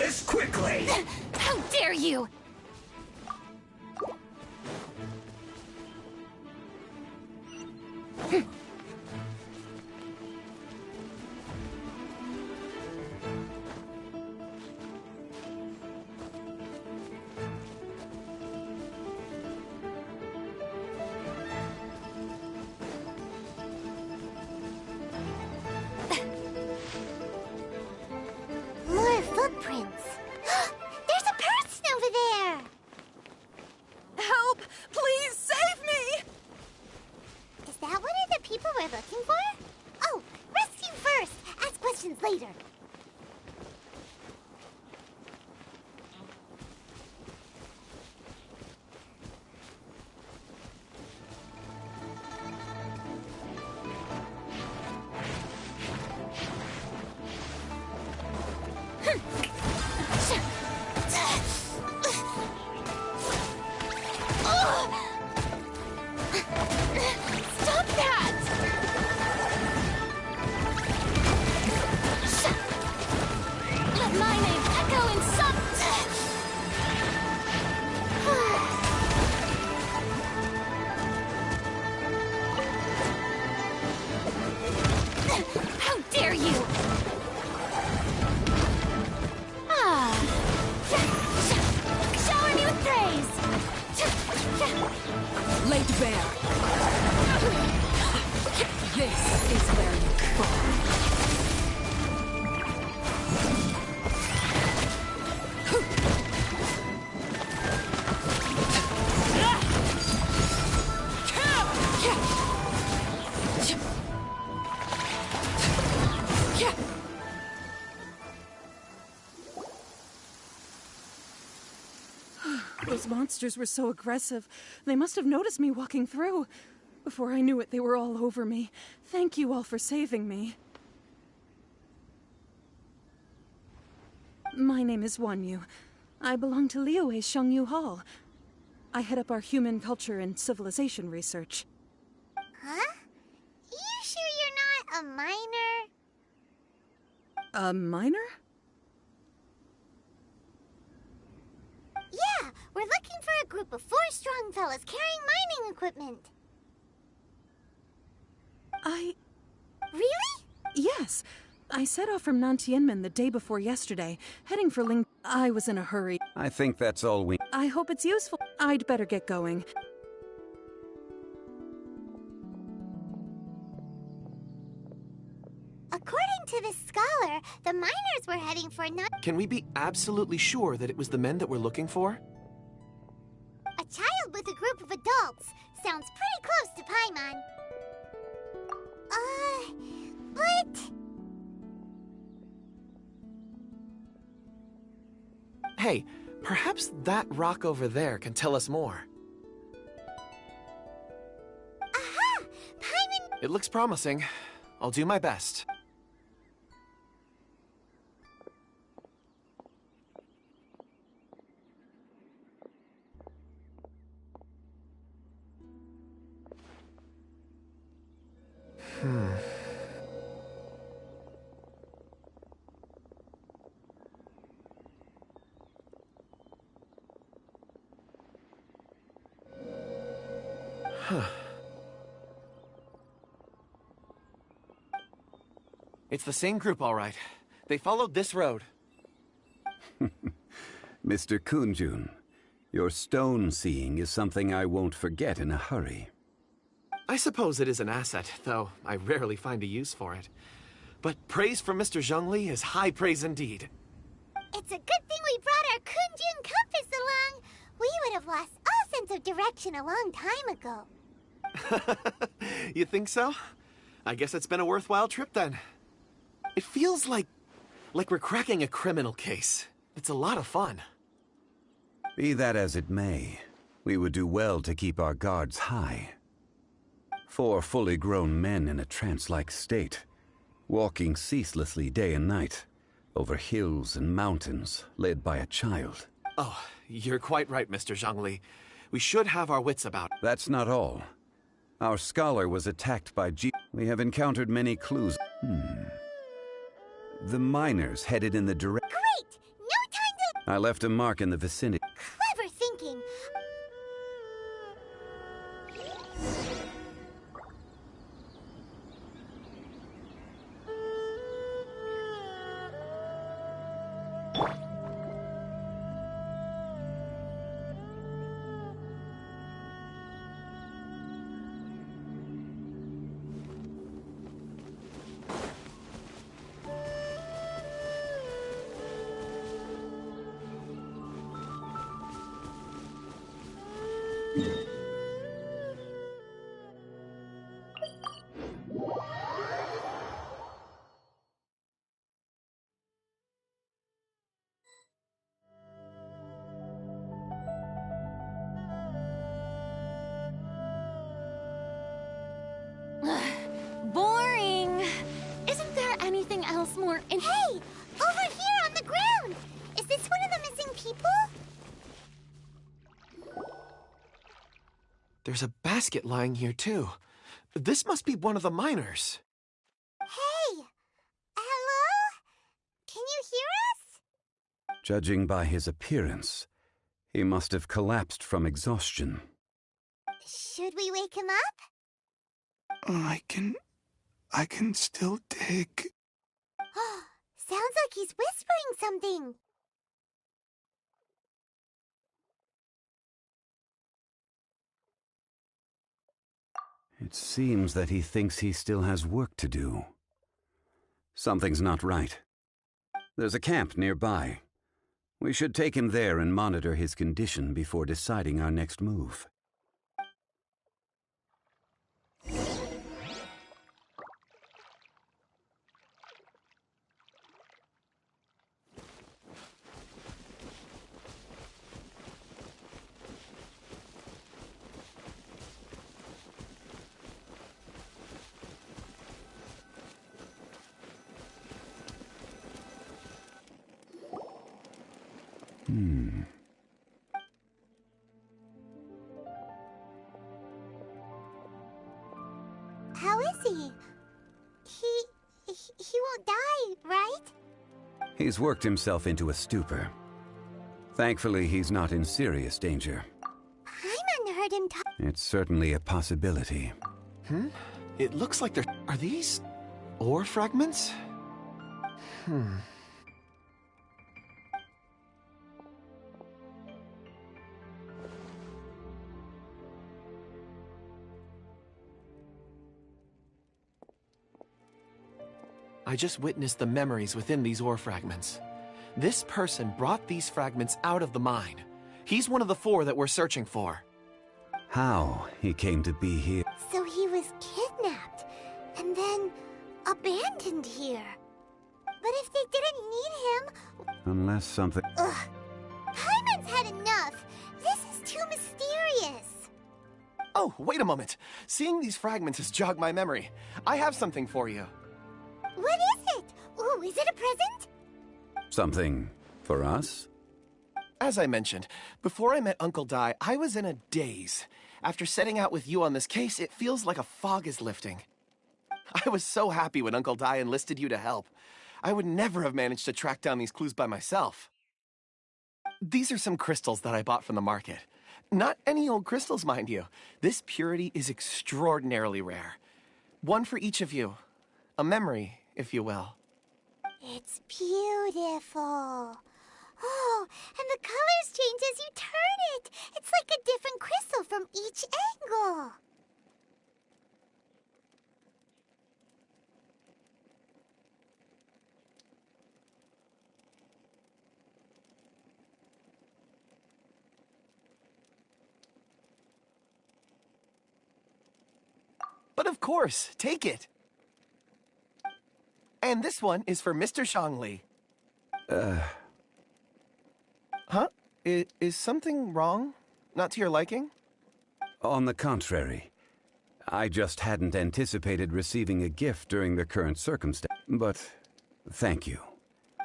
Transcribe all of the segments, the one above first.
this quickly! How dare you! More footprints. There's a person over there. Help! Please save me! Is that one of the people we're looking for? Oh, rescue first. Ask questions later. Stop that! Let my name echo in some... How dare you! Ah! Shower me with praise! Laid bare. This is where you fall. Those monsters were so aggressive. They must have noticed me walking through. Before I knew it, they were all over me. Thank you all for saving me. My name is Wanyu. I belong to Liyue's Shangyu Hall. I head up our human culture and civilization research. Huh? You sure you're not a minor? A minor? Yeah, we're looking for a group of 4 strong fellas carrying mining equipment. Really? Yes. I set off from Nantianmen the day before yesterday, heading for Ling... I was in a hurry. I think that's all we... I hope it's useful. I'd better get going. According to this scholar, the miners were heading for not Can we be absolutely sure that it was the men that we're looking for? a child with a group of adults. Sounds pretty close to Paimon. What? Hey, perhaps that rock over there can tell us more. Aha! Paimon... It looks promising. I'll do my best. It's the same group, all right. They followed this road. Mr. Kunjun, your stone seeing is something I won't forget in a hurry. I suppose it is an asset, though I rarely find a use for it. But praise from Mr. Zhongli is high praise indeed. It's a good thing we brought our Kunjun compass along. We would have lost all sense of direction a long time ago. You think so? I guess it's been a worthwhile trip then. It feels like we're cracking a criminal case. It's a lot of fun. Be that as it may, we would do well to keep our guards high. 4 fully grown men in a trance-like state, walking ceaselessly day and night, over hills and mountains, led by a child. Oh, you're quite right, Mr. Zhongli. We should have our wits about. That's not all. Our scholar was attacked by We have encountered many clues. The miners headed in the direction. Great! No I left a mark in the vicinity. Clever thinking. Boring. Isn't there anything else more in— Hey! Over here on the ground! Is this one of the missing people? There's a basket lying here, too. This must be one of the miners. Hey! Hello? Can you hear us? Judging by his appearance, he must have collapsed from exhaustion. Should we wake him up? I can still dig. Sounds like he's whispering something. It seems that he thinks he still has work to do. Something's not right. There's a camp nearby. We should take him there and monitor his condition before deciding our next move. How is he? He won't die, right? He's worked himself into a stupor. Thankfully, he's not in serious danger. Paimon heard him talk. It's certainly a possibility. It looks like are these ore fragments? I just witnessed the memories within these ore fragments. This person brought these fragments out of the mine. He's one of the 4 that we're searching for. How he came to be here? So he was kidnapped and then abandoned here. But if they didn't need him... Unless something... Ugh. Paimon's had enough. This is too mysterious. Oh, wait a moment. Seeing these fragments has jogged my memory. I have something for you. What is it? Ooh, is it a present? Something for us? As I mentioned, before I met Uncle Dai, I was in a daze. After setting out with you on this case, it feels like a fog is lifting. I was so happy when Uncle Dai enlisted you to help. I would never have managed to track down these clues by myself. These are some crystals that I bought from the market. Not any old crystals, mind you. This purity is extraordinarily rare. One for each of you. A memory, if you will. It's beautiful. Oh, and the colors change as you turn it. It's like a different crystal from each angle. But of course, take it. And this one is for Mr. Shangli. Huh? Is something wrong? Not to your liking? On the contrary. I just hadn't anticipated receiving a gift during the current circumstance. But thank you.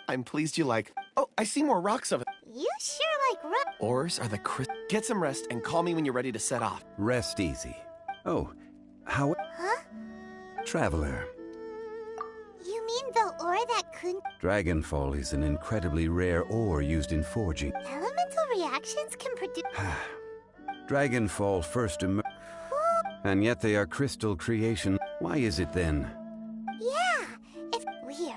I'm pleased you like... Oh, I see more rocks of it. You sure like rock. Ores are the Get some rest and call me when you're ready to set off. Rest easy. Oh, how... Huh? Traveler. You mean the ore that Dragonfall is an incredibly rare ore used in forging. Elemental reactions can produce. Dragonfall first emerged, and yet they are crystal creation. Why is it then? Yeah, it's weird.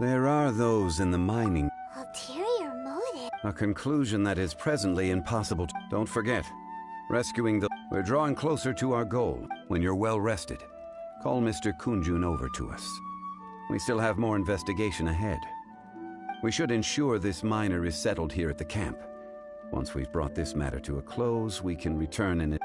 There are those in the mining. Ulterior motive. A conclusion that is presently impossible. Don't forget, rescuing the... We're drawing closer to our goal. When you're well rested, call Mr. Kunjun over to us. We still have more investigation ahead. We should ensure this miner is settled here at the camp. Once we've brought this matter to a close, we can return and...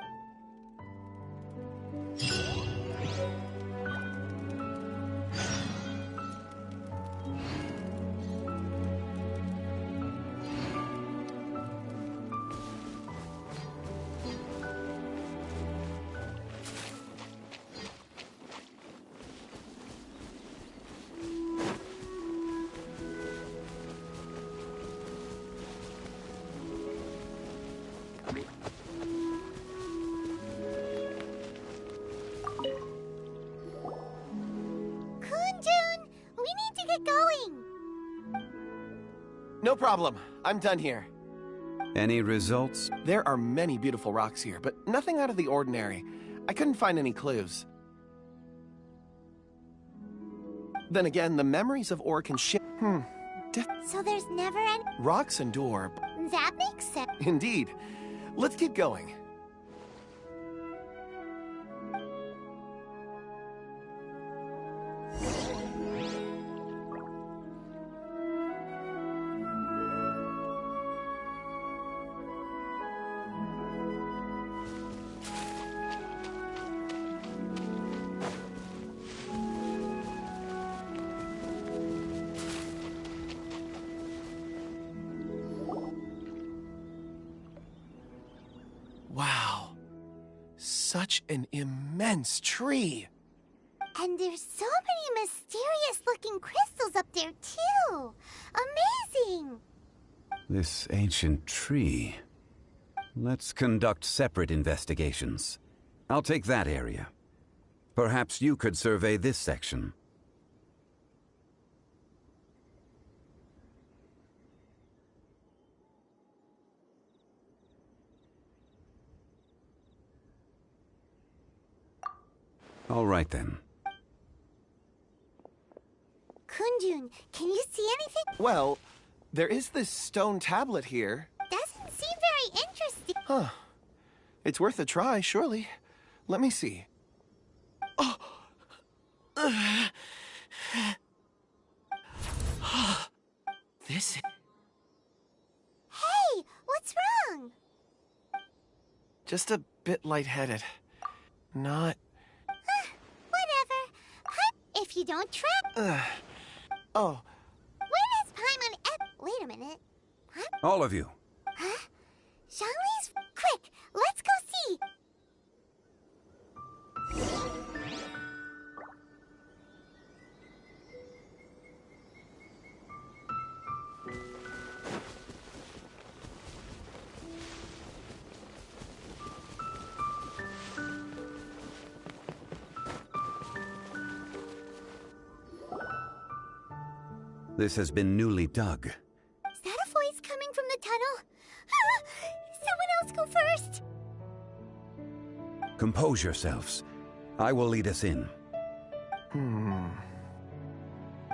Kunjun, we need to get going. No problem. I'm done here. Any results? There are many beautiful rocks here, but nothing out of the ordinary. I couldn't find any clues. Then again, the memories of ore can shift. So there's never any. Rocks endure. That makes sense. Indeed. Let's keep going. Wow. Such an immense tree. And there's so many mysterious looking crystals up there, too. Amazing! This ancient tree. Let's conduct separate investigations. I'll take that area. Perhaps you could survey this section. All right then. Kunjun, can you see anything? Well, there is this stone tablet here. Doesn't seem very interesting. Huh. It's worth a try, surely. Let me see. Oh! This... Hey, what's wrong? Just a bit lightheaded. Not... Whatever. If you don't try... Oh, Where does Paimon Wait a minute. All of you. Huh? Zhongli's... Quick, let's go see. This has been newly dug. Is that a voice coming from the tunnel? Someone else go first. Compose yourselves. I will lead us in.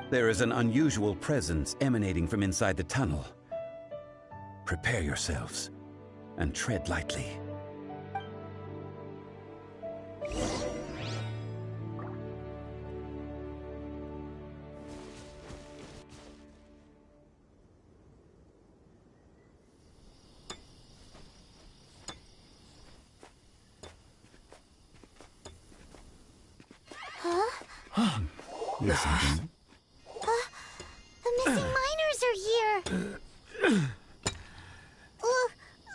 There is an unusual presence emanating from inside the tunnel. Prepare yourselves and tread lightly. Listen. The missing miners are here.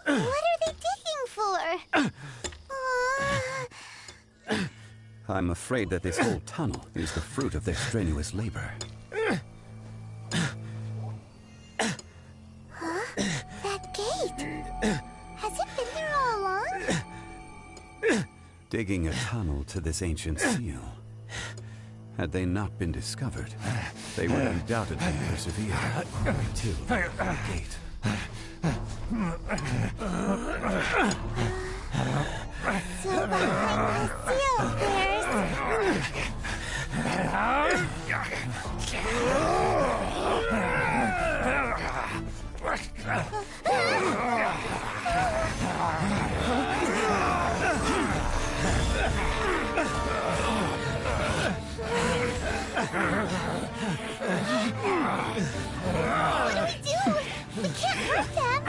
What are they digging for? I'm afraid that this whole tunnel is the fruit of their strenuous labor. That gate. Has it been there all along? Digging a tunnel to this ancient seal. Had they not been discovered, They would undoubtedly persevere. Till the gate. So behind the seal, Bears. What do we do? We can't hurt them.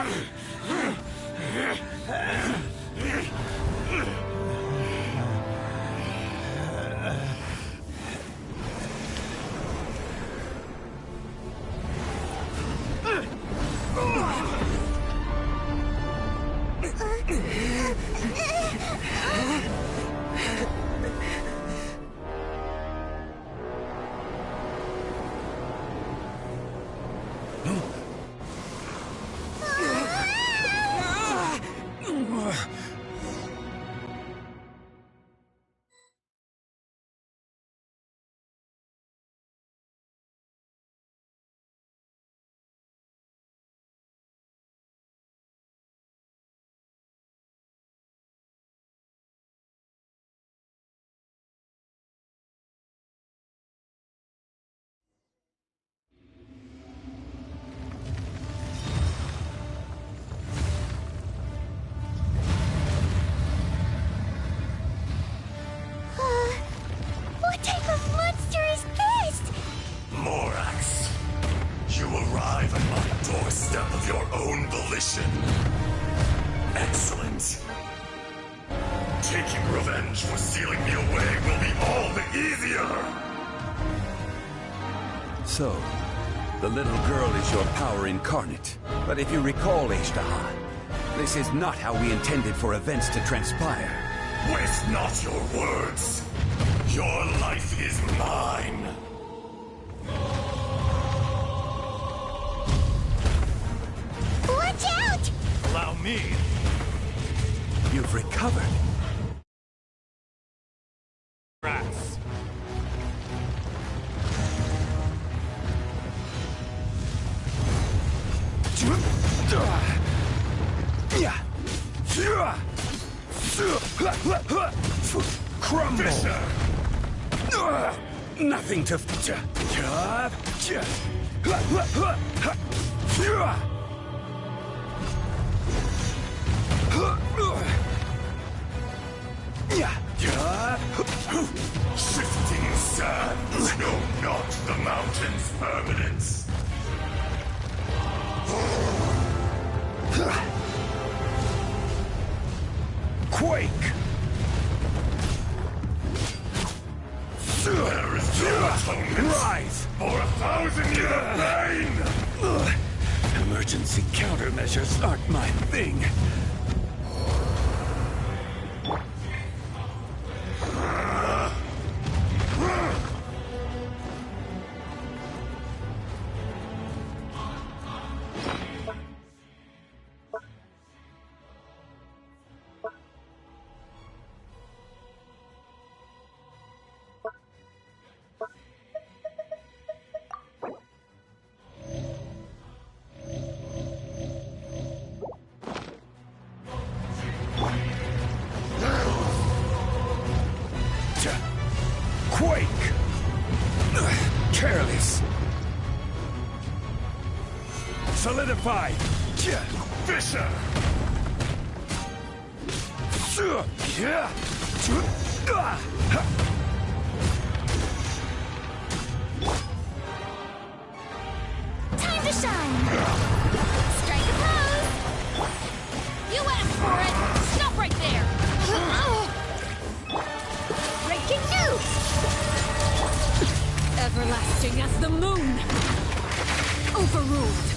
What type of monster is this? Morax, you arrive at my doorstep of your own volition. Excellent. Taking revenge for sealing me away will be all the easier. So, the little girl is your power incarnate. But if you recall, Ishtaha, this is not how we intended for events to transpire. Waste not your words. Your life is mine. Watch out! Allow me. You've recovered. Rats. Crumble! Fisher! Nothing to... Shifting sands know not the mountain's permanence. Quake! There is no atonement Rise! for 1,000 years of pain! Emergency countermeasures aren't my thing. Quake! Careless! Solidify! Fisher! Time to shine! Strike a pose! You asked for it! Stop right there! Breaking news! Everlasting as the moon! Overruled!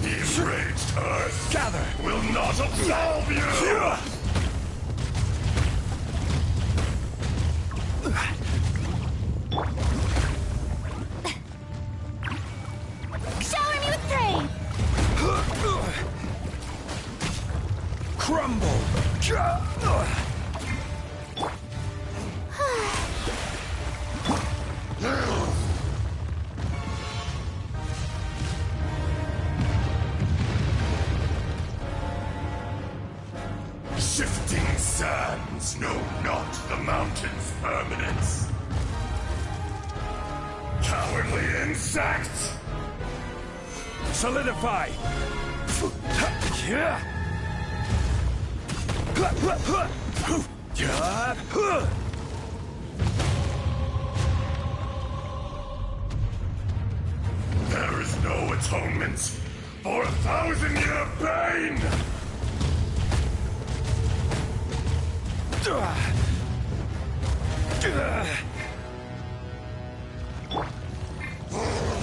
The enraged earth Gather! will not absolve you! Shower me with praise! Crumble! sands know not the mountain's permanence. Cowardly insect! Solidify! There is no atonement for 1,000-year pain!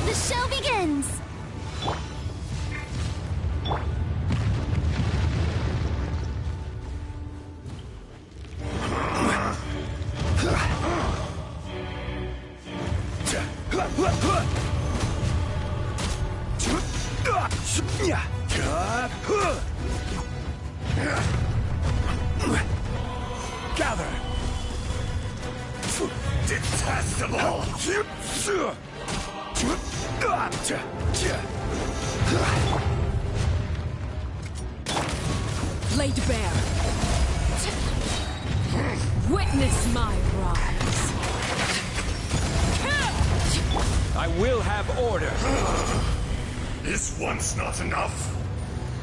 The show begins! Gather! Detestable! Laid bare. Witness my rise. I will have order! Is once not enough?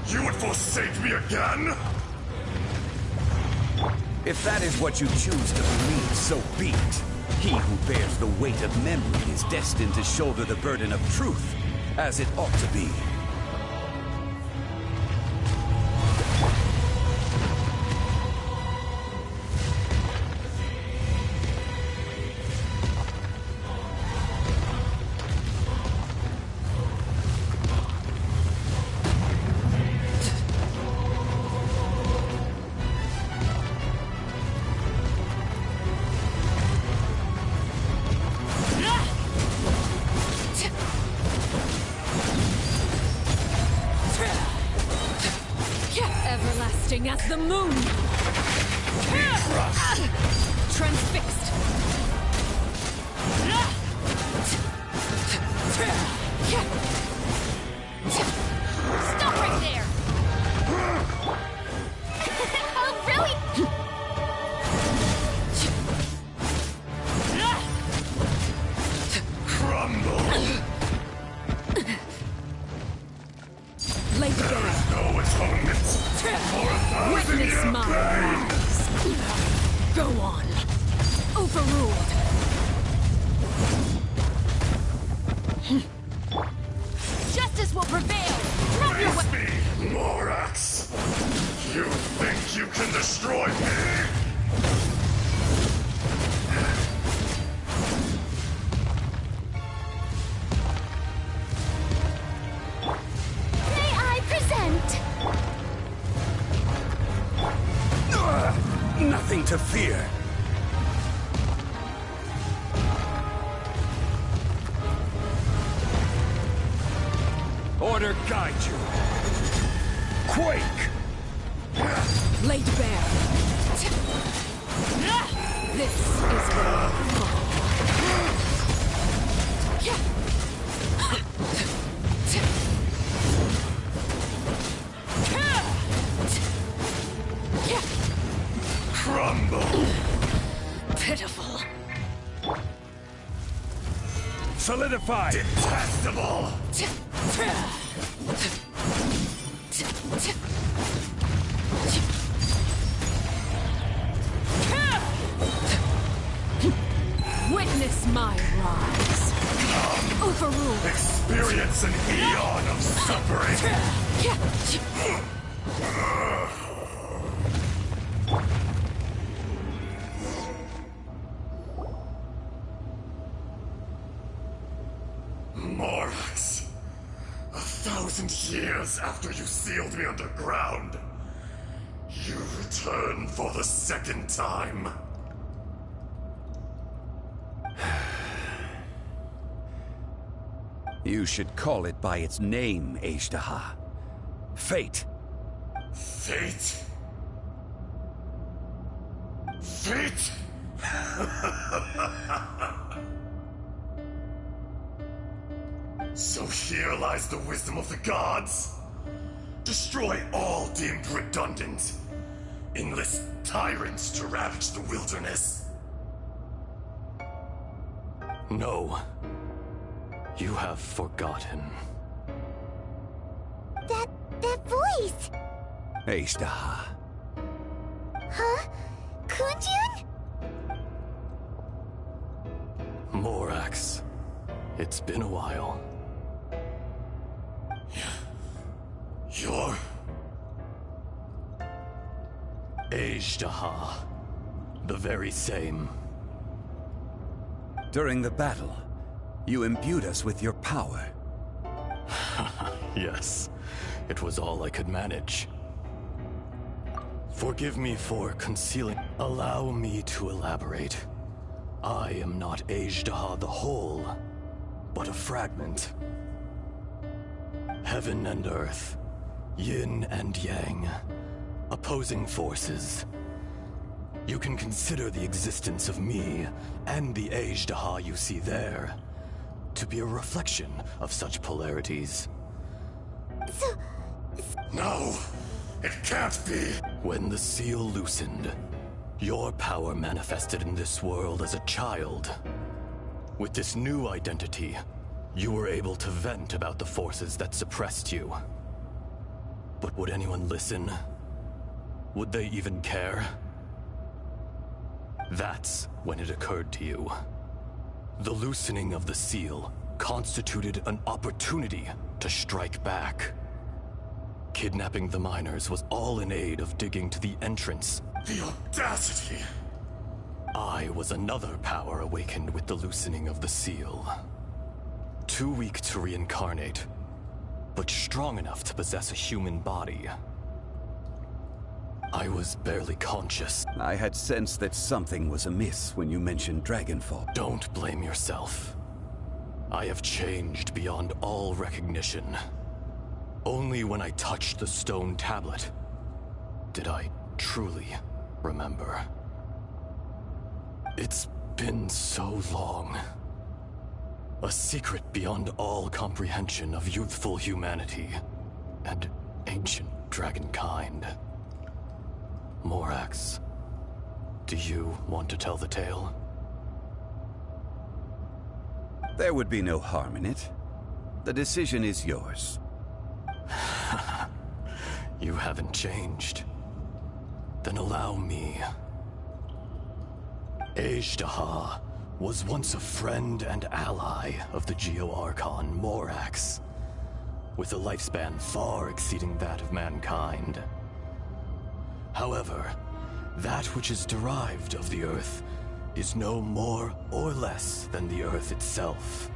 You would forsake me again? If that is what you choose to believe, so be it. He who bears the weight of memory is destined to shoulder the burden of truth, as it ought to be. Everlasting as the moon! Transfixed! Stop right there! Oh, really? Crumble! Laid bare. No atonement for 1,000-year Witness my pain! rise. Go on. Overruled. Justice will prevail! Drop your Face me, Morax! You think you can destroy me? May I present? Nothing to fear. Order guide you! Quake! Laid bare. This is where I fall. Crumble! Pitiful. Solidify! Detestable! Witness my rise. Overruled. Experience an eon of suffering! Morax, 1,000 years after you sealed me underground, you return for the second time. You should call it by its name, Ajdaha. Fate. Fate? Fate? So here lies the wisdom of the gods. Destroy all deemed redundant. enlist tyrants to ravage the wilderness? No. You have forgotten. That voice! Ashtaha. Huh? Kunjun? Morax. It's been a while. You're... Ashtaha. The very same. During the battle, you imbued us with your power. Yes. It was all I could manage. Forgive me for concealing. Allow me to elaborate. I am not Ashtaha the whole, but a fragment. Heaven and earth, yin and yang, opposing forces. You can consider the existence of me and the Ashtaha you see there to be a reflection of such polarities. No! It can't be! When the seal loosened, your power manifested in this world as a child. With this new identity, you were able to vent about the forces that suppressed you. But would anyone listen? Would they even care? That's when it occurred to you. The loosening of the seal constituted an opportunity to strike back. Kidnapping the miners was all in aid of digging to the entrance. The audacity! I was another power awakened with the loosening of the seal. Too weak to reincarnate, but strong enough to possess a human body. I was barely conscious. I had sensed that something was amiss when you mentioned Dragonfall. Don't blame yourself. I have changed beyond all recognition. Only when I touched the stone tablet did I truly remember. It's been so long. A secret beyond all comprehension of youthful humanity and ancient dragonkind. Morax, do you want to tell the tale? There would be no harm in it. The decision is yours. You haven't changed. Then allow me. Ashtaha was once a friend and ally of the Geo-Archon Morax, with a lifespan far exceeding that of mankind. However, that which is derived of the Earth is no more or less than the Earth itself.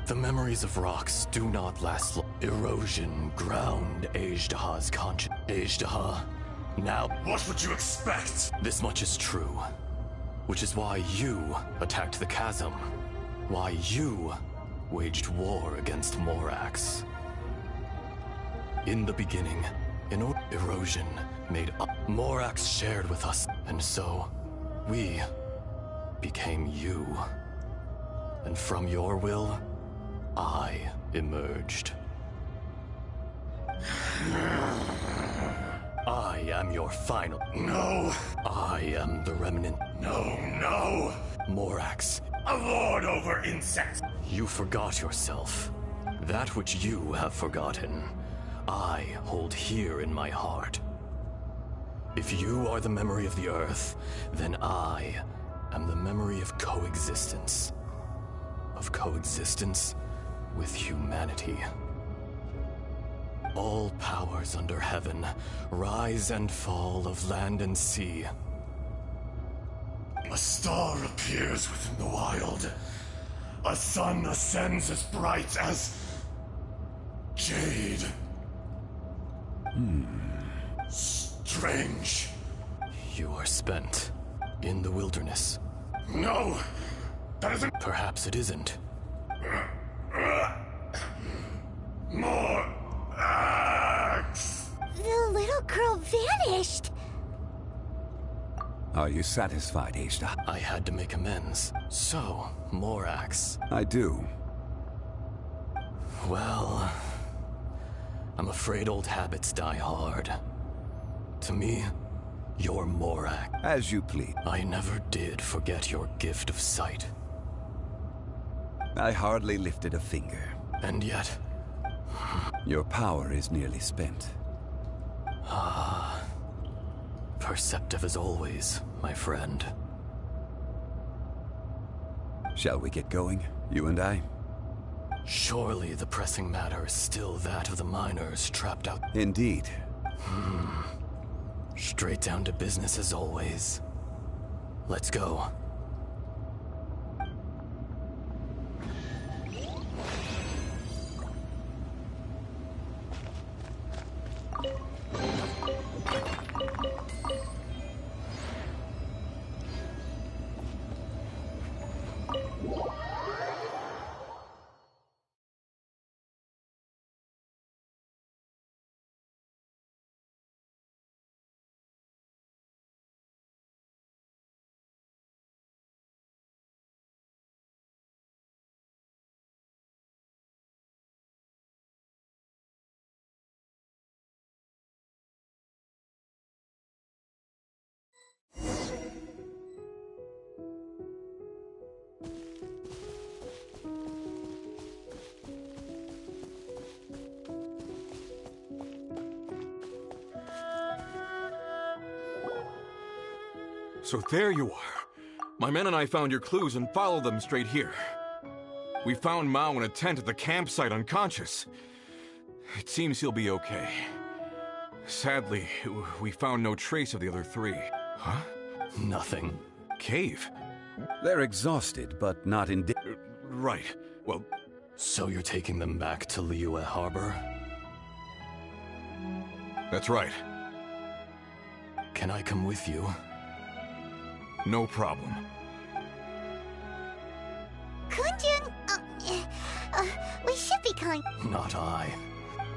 The memories of rocks do not last long. Erosion ground Ashtaha's conscience. Ashtaha, now... What would you expect? This much is true. Which is why you attacked the chasm. Why you waged war against Morax. In the beginning, erosion made up. Morax shared with us, and so we became you. And from your will, I emerged. I am your final. No! I am the remnant. No! Morax. A lord over insects! You forgot yourself. That which you have forgotten, I hold here in my heart. If you are the memory of the Earth, then I am the memory of coexistence. Of coexistence with humanity. All powers under heaven, rise and fall of land and sea. A star appears within the wild. A sun ascends as bright as... jade. Strange. You are spent in the wilderness. No! That isn't... Perhaps it isn't. More axe! The little girl vanished! Are you satisfied, Ashtaha? I had to make amends. So, Morax. I do. Well, I'm afraid old habits die hard. To me, Your Morak. As you please. I never did forget your gift of sight. I hardly lifted a finger. And yet... Your power is nearly spent. Ah. Perceptive as always, my friend. Shall we get going, you and I? Surely the pressing matter is still that of the miners trapped out. Indeed. Straight down to business as always. Let's go. So there you are. My men and I found your clues and followed them straight here. We found Mao in a tent at the campsite unconscious. It seems he'll be okay. Sadly, we found no trace of the other three. Huh? Nothing. Cave? They're exhausted, but not in... Right. Well... So you're taking them back to Liyue Harbor? That's right. Can I come with you? No problem. Kunjun, we should be kind. Not I.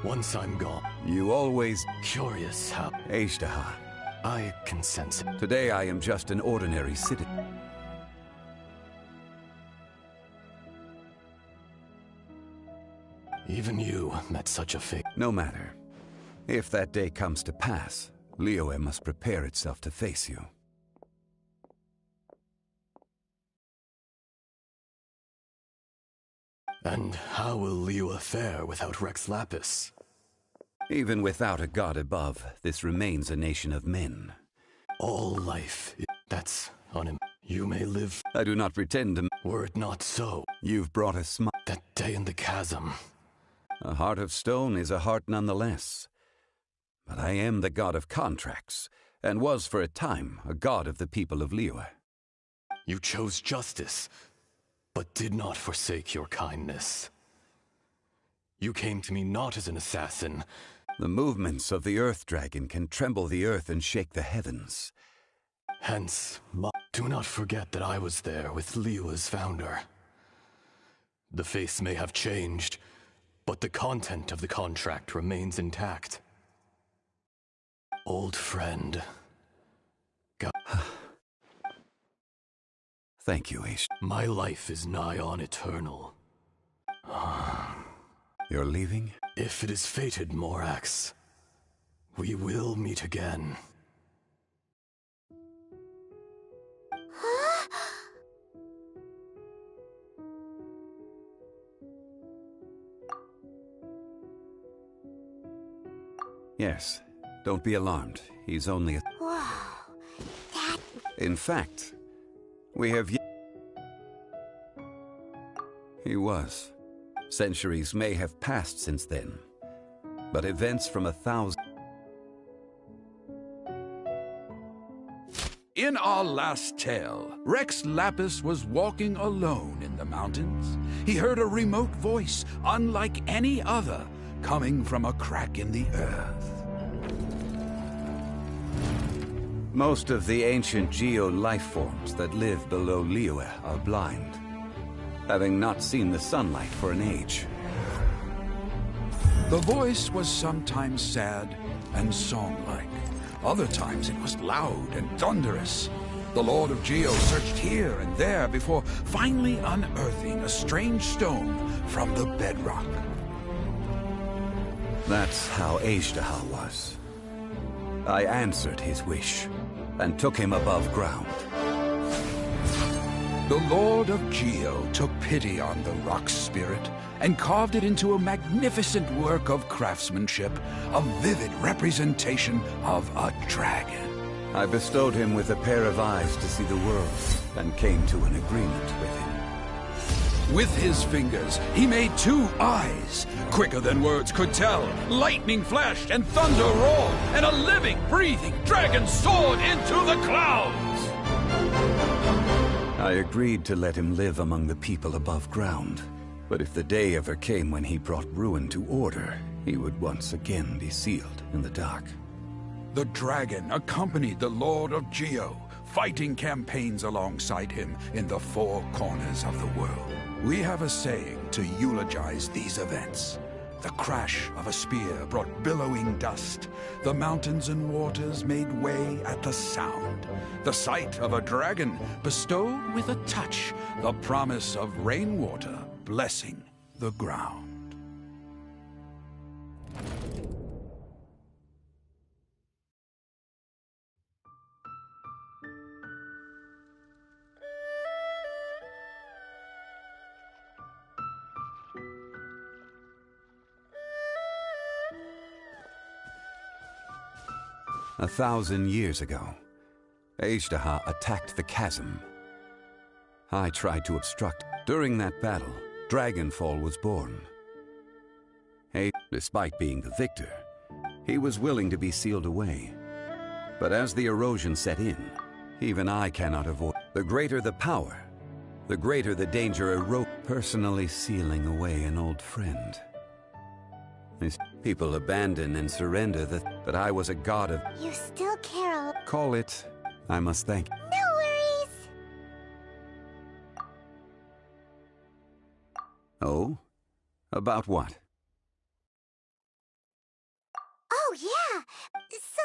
Once I'm gone. You always... Curious how... Ashtaha. I can sense it. Today I am just an ordinary citizen. Even you met such a fate. No matter. If that day comes to pass, Liyue must prepare itself to face you. And how will Liyue fare without Rex Lapis? Even without a god above, this remains a nation of men. All life, that's on him. You may live. I do not pretend to... Were it not so. You've brought a smile. That day in the chasm. A heart of stone is a heart nonetheless. But I am the god of contracts, and was for a time a god of the people of Liyue. You chose justice, but did not forsake your kindness. You came to me not as an assassin. The movements of the Earth Dragon can tremble the earth and shake the heavens. Hence, do not forget that I was there with Liyue's founder. The face may have changed, but the content of the contract remains intact. Old friend. Thank you, Aish. My life is nigh on eternal. You're leaving? If it is fated, Morax, we will meet again. Yes. Don't be alarmed. He's only a... Whoa, that... In fact, we have yet... He was. Centuries may have passed since then, but events from 1,000... In our last tale, Rex Lapis was walking alone in the mountains. He heard a remote voice, unlike any other, coming from a crack in the earth. Most of the ancient geo-life forms that live below Liyue are blind, having not seen the sunlight for an age. The voice was sometimes sad and song-like. Other times it was loud and thunderous. The Lord of Geo searched here and there before finally unearthing a strange stone from the bedrock. That's how Ashtaha was. I answered his wish. and took him above ground. The Lord of Geo took pity on the rock spirit and carved it into a magnificent work of craftsmanship, a vivid representation of a dragon. I bestowed him with a pair of eyes to see the world, and came to an agreement with him. With his fingers, he made 2 eyes. Quicker than words could tell, lightning flashed and thunder roared, and a living, breathing dragon soared into the clouds! I agreed to let him live among the people above ground. But if the day ever came when he brought ruin to order, he would once again be sealed in the dark. The dragon accompanied the Lord of Geo, fighting campaigns alongside him in the 4 corners of the world. We have a saying to eulogize these events. The crash of a spear brought billowing dust. The mountains and waters made way at the sound. The sight of a dragon bestowed with a touch the promise of rainwater blessing the ground. A 1,000 years ago, Ajdaha attacked the chasm. I tried to obstruct. During that battle, Dragonfall was born. Despite being the victor, he was willing to be sealed away. But as the erosion set in, even I cannot avoid. The greater the power, the greater the danger personally sealing away an old friend. These people abandon and surrender but I was a god of... You still care a... Call it, I must thank... No worries! Oh? About what? Oh, yeah! So,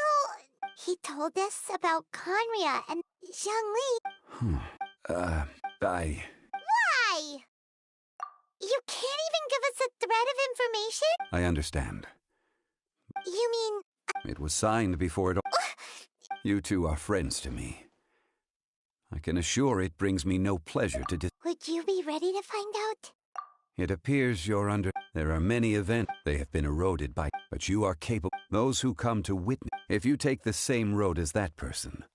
he told us about Conria and Zhongli. Why? You can't even give us a thread of information? I understand. You mean... It was signed before it all... You two are friends to me. I can assure it brings me no pleasure to Would you be ready to find out? It appears you're under... There are many events. They have been eroded by... But you are capable... Those who come to witness... If you take the same road as that person,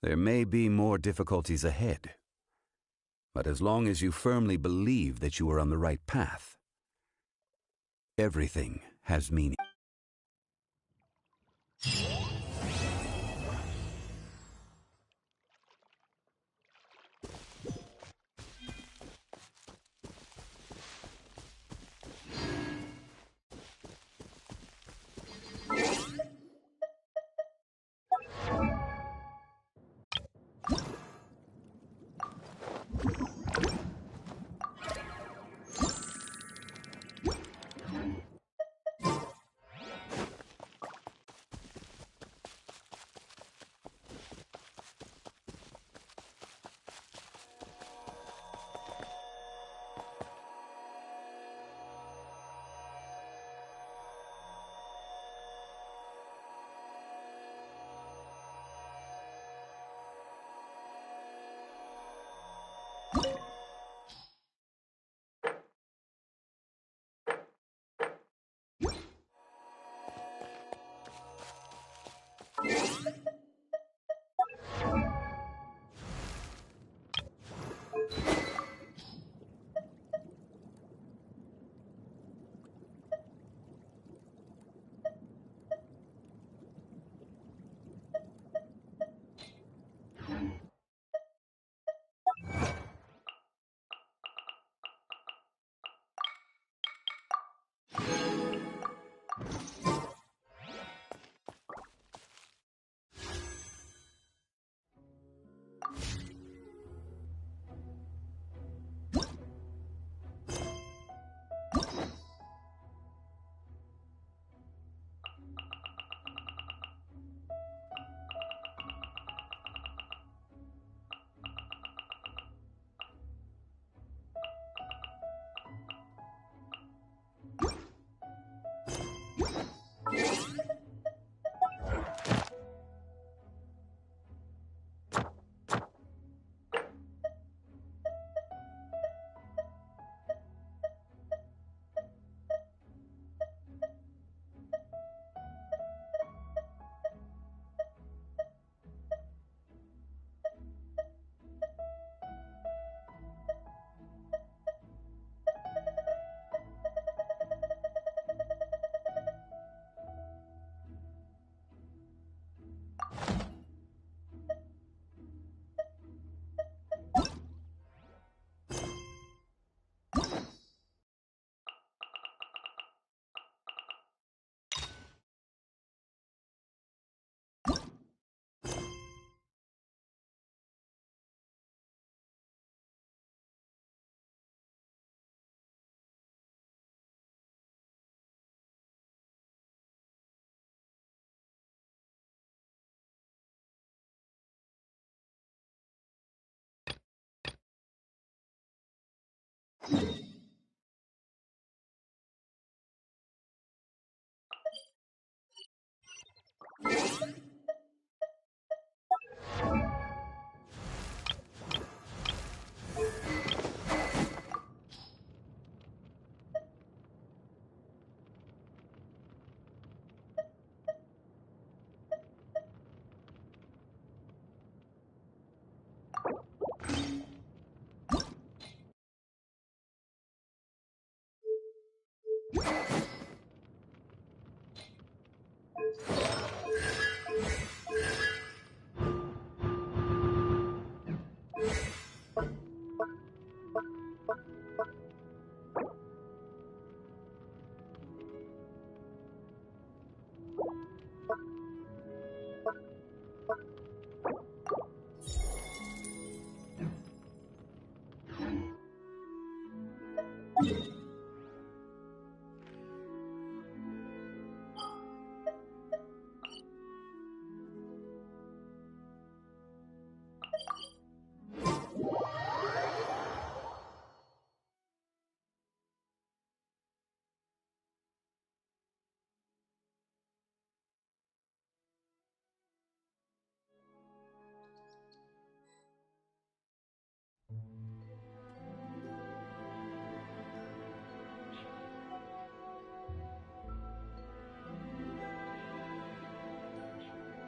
there may be more difficulties ahead. But as long as you firmly believe that you are on the right path, everything has meaning.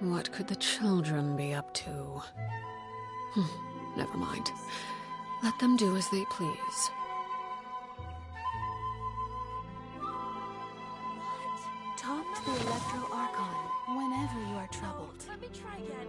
What could the children be up to? Never mind. Let them do as they please. Talk to the Electro Archon whenever you are troubled. Let me try again.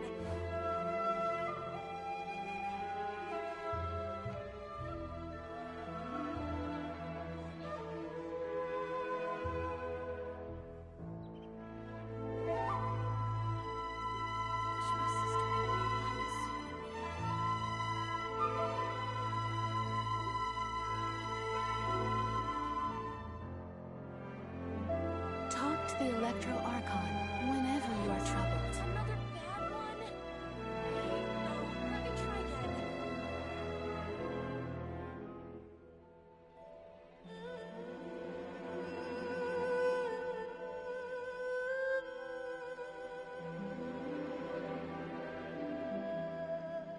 Talk to the Electro Archon whenever you are troubled. Another bad one? No, let me try again.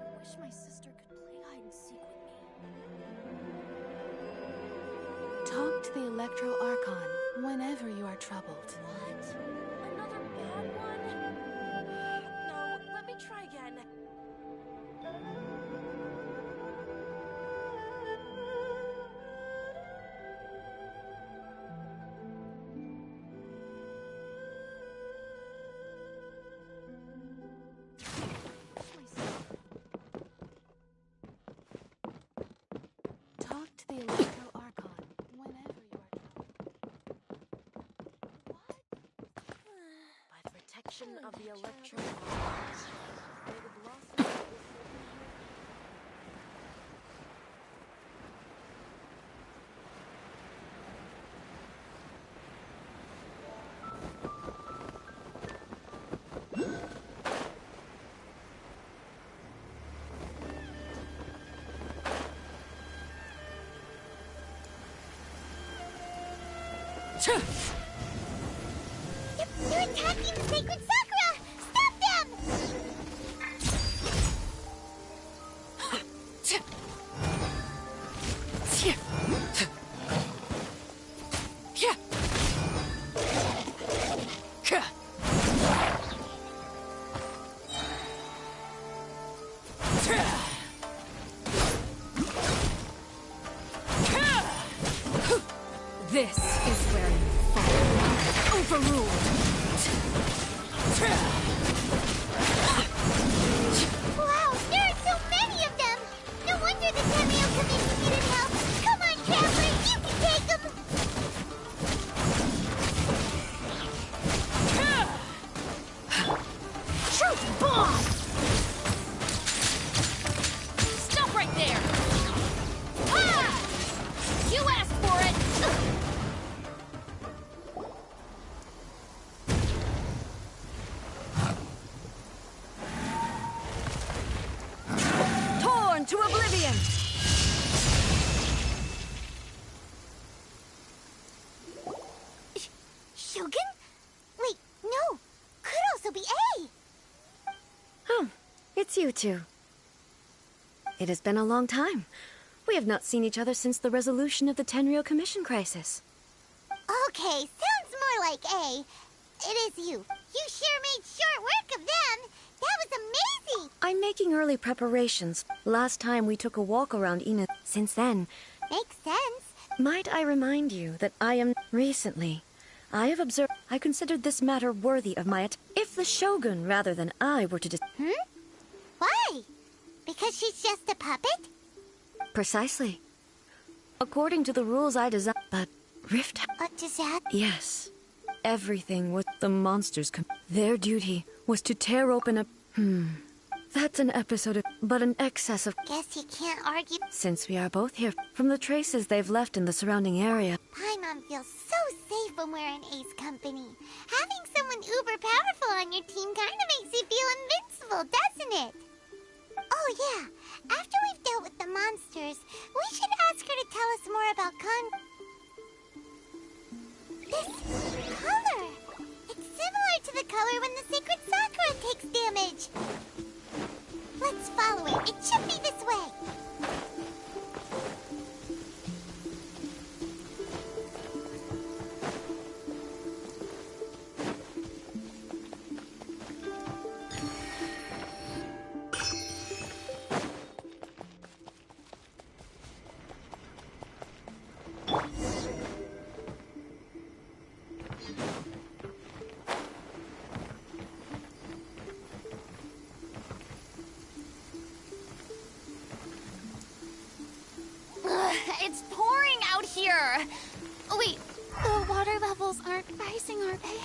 I wish my sister could play hide and seek with me. Talk to the Electro Archon whenever you are troubled. What? Another bad one? No, let me try again. Talk to the Electro Archon whenever you are By the protection of the electro archons, may the blossoms of this They're attacking the sacred sakura! Stop them! This is where you fall. Overruled. it's you two. It has been a long time. We have not seen each other since the resolution of the Tenryou Commission crisis. Okay, sounds more like A. It is you. You sure made short work of them. That was amazing. I'm making early preparations. Last time we took a walk around Ina. Since then... Makes sense. Might I remind you that I am... Recently, I have observed... I considered this matter worthy of my... If the Shogun, rather than I, were to... Why? Because she's just a puppet? Precisely. According to the rules I designed... But Rift... What does that... Yes. Everything was... The monsters... Their duty was to tear open a... That's an episode of... But an excess of... Guess you can't argue. Since we are both here, from the traces they've left in the surrounding area... Paimon feels so safe when we're in Ace company. Having someone uber powerful on your team kinda makes you feel invincible, doesn't it? Oh yeah, after we've dealt with the monsters, we should ask her to tell us more about This color! It's similar to the color when the sacred Sakura takes damage. Let's follow it. It should be this way. It's pouring out here. Wait, the water levels aren't rising, are they?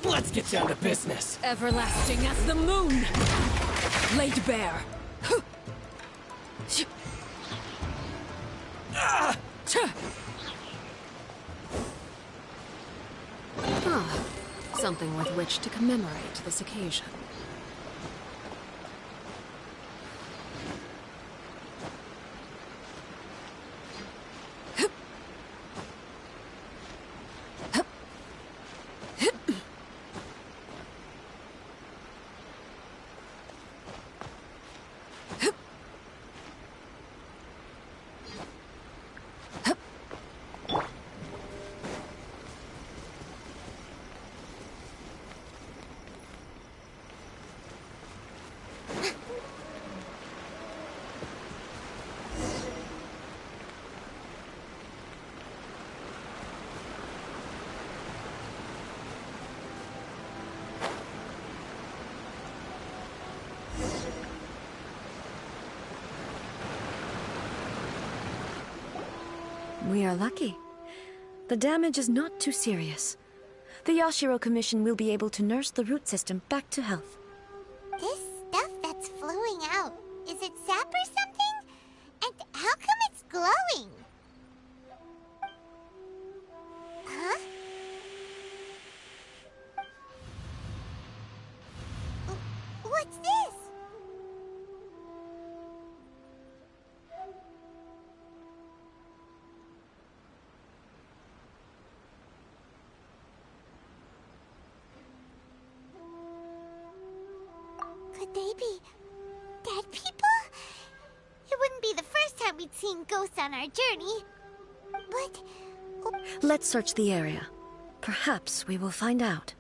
Let's get down to business. Everlasting as the moon, laid bare. Something with which to commemorate this occasion. We are lucky. The damage is not too serious. The Yashiro Commission will be able to nurse the root system back to health. This stuff that's flowing out, is it sap or something? And how come it's glowing? Huh? What's this? Could they be dead people? It wouldn't be the first time we'd seen ghosts on our journey. But... Let's search the area. Perhaps we will find out.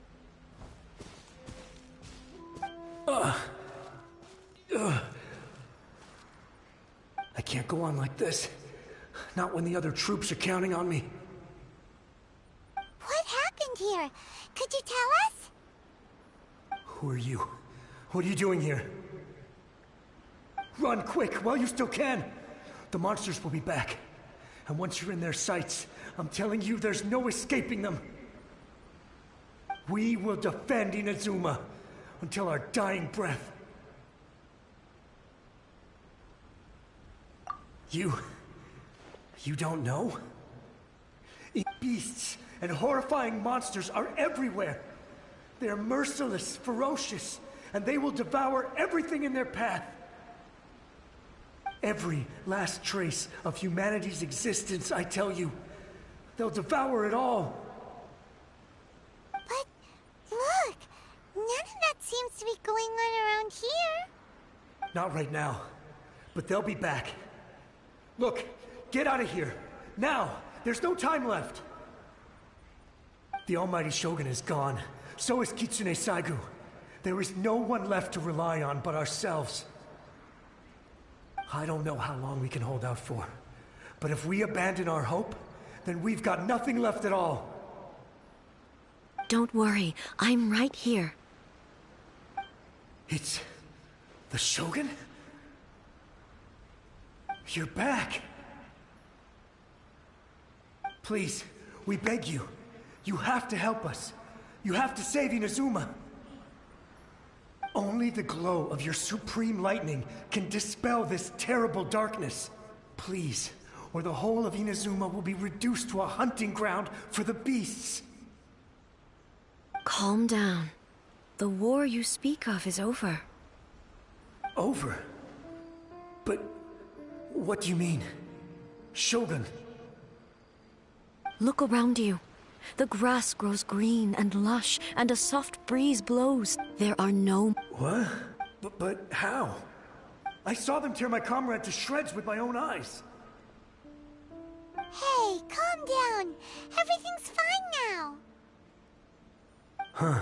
I can't go on like this. Not when the other troops are counting on me. What happened here? Could you tell us? Who are you? What are you doing here? Run quick while you still can! The monsters will be back. And once you're in their sights, I'm telling you there's no escaping them. We will defend Inazuma until our dying breath. You don't know? Beasts and horrifying monsters are everywhere. They're merciless, ferocious, and they will devour everything in their path. Every last trace of humanity's existence, I tell you. They'll devour it all. But look, none of that seems to be going on around here. Not right now, but they'll be back. Look, get out of here. Now! There's no time left! The Almighty Shogun is gone. So is Kitsune Saigu. There is no one left to rely on but ourselves. I don't know how long we can hold out for. But if we abandon our hope, then we've got nothing left at all. Don't worry, I'm right here. It's... the Shogun? You're back! Please, we beg you. You have to help us. You have to save Inazuma. Only the glow of your supreme lightning can dispel this terrible darkness. Please, or the whole of Inazuma will be reduced to a hunting ground for the beasts. Calm down. The war you speak of is over. Over? But what do you mean? Shogun? Look around you. The grass grows green and lush, and a soft breeze blows. There are no... What? But how? I saw them tear my comrade to shreds with my own eyes. Hey, calm down. Everything's fine now. Huh.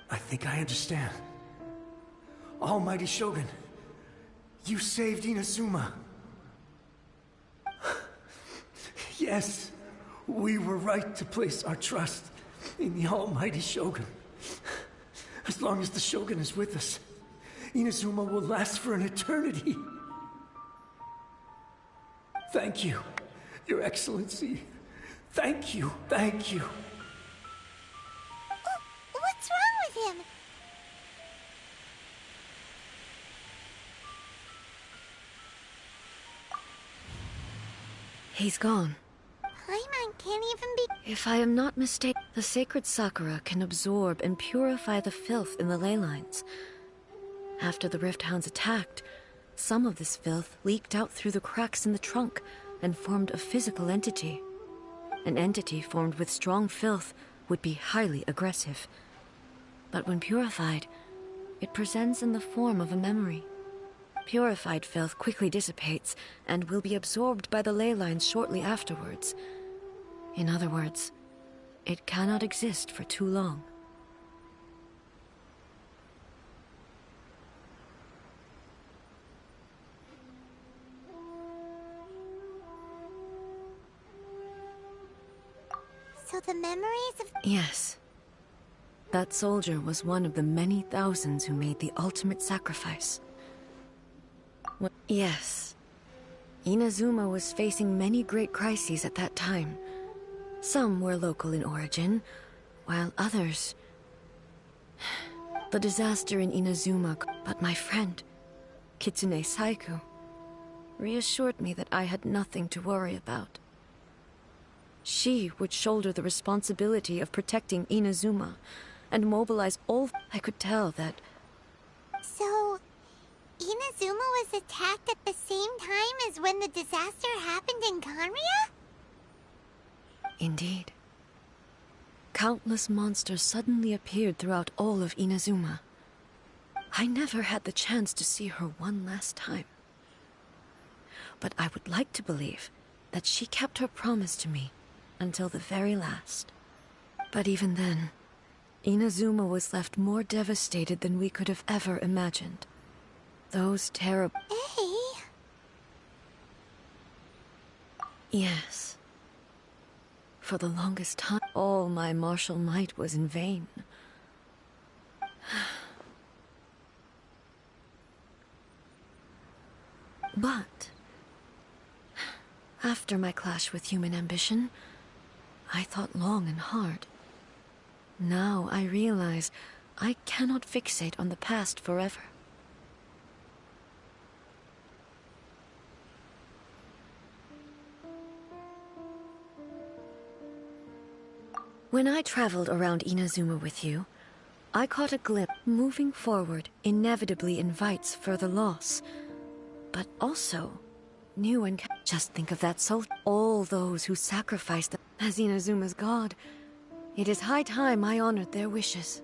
I think I understand. Almighty Shogun, you saved Inazuma. Yes, we were right to place our trust in the Almighty Shogun. As long as the Shogun is with us, Inazuma will last for an eternity. Thank you, Your Excellency. Thank you, thank you. What's wrong with him? He's gone. Paimon can't even be... If I am not mistaken, the sacred Sakura can absorb and purify the filth in the ley lines. After the Rift Hounds attacked, some of this filth leaked out through the cracks in the trunk and formed a physical entity. An entity formed with strong filth would be highly aggressive. But when purified, it presents in the form of a memory. Purified filth quickly dissipates and will be absorbed by the ley lines shortly afterwards. In other words, it cannot exist for too long. So the memories of... Yes. That soldier was one of the many thousands who made the ultimate sacrifice. Yes. Inazuma was facing many great crises at that time. Some were local in origin, while others... The disaster in Inazuma, but my friend, Kitsune Saiku, reassured me that I had nothing to worry about. She would shoulder the responsibility of protecting Inazuma, and mobilize all... I could tell that... So... Inazuma was attacked at the same time as when the disaster happened in Kanria? Indeed. Countless monsters suddenly appeared throughout all of Inazuma. I never had the chance to see her one last time. But I would like to believe that she kept her promise to me until the very last. But even then, Inazuma was left more devastated than we could have ever imagined. Those terrible... Hey! Yes. For the longest time, all my martial might was in vain. But... after my clash with human ambition, I thought long and hard. Now I realize I cannot fixate on the past forever. When I traveled around Inazuma with you, I caught a glimpse. Moving forward inevitably invites further loss. But also, new and... Just think of that soul. All those who sacrificed them as Inazuma's god. It is high time I honored their wishes.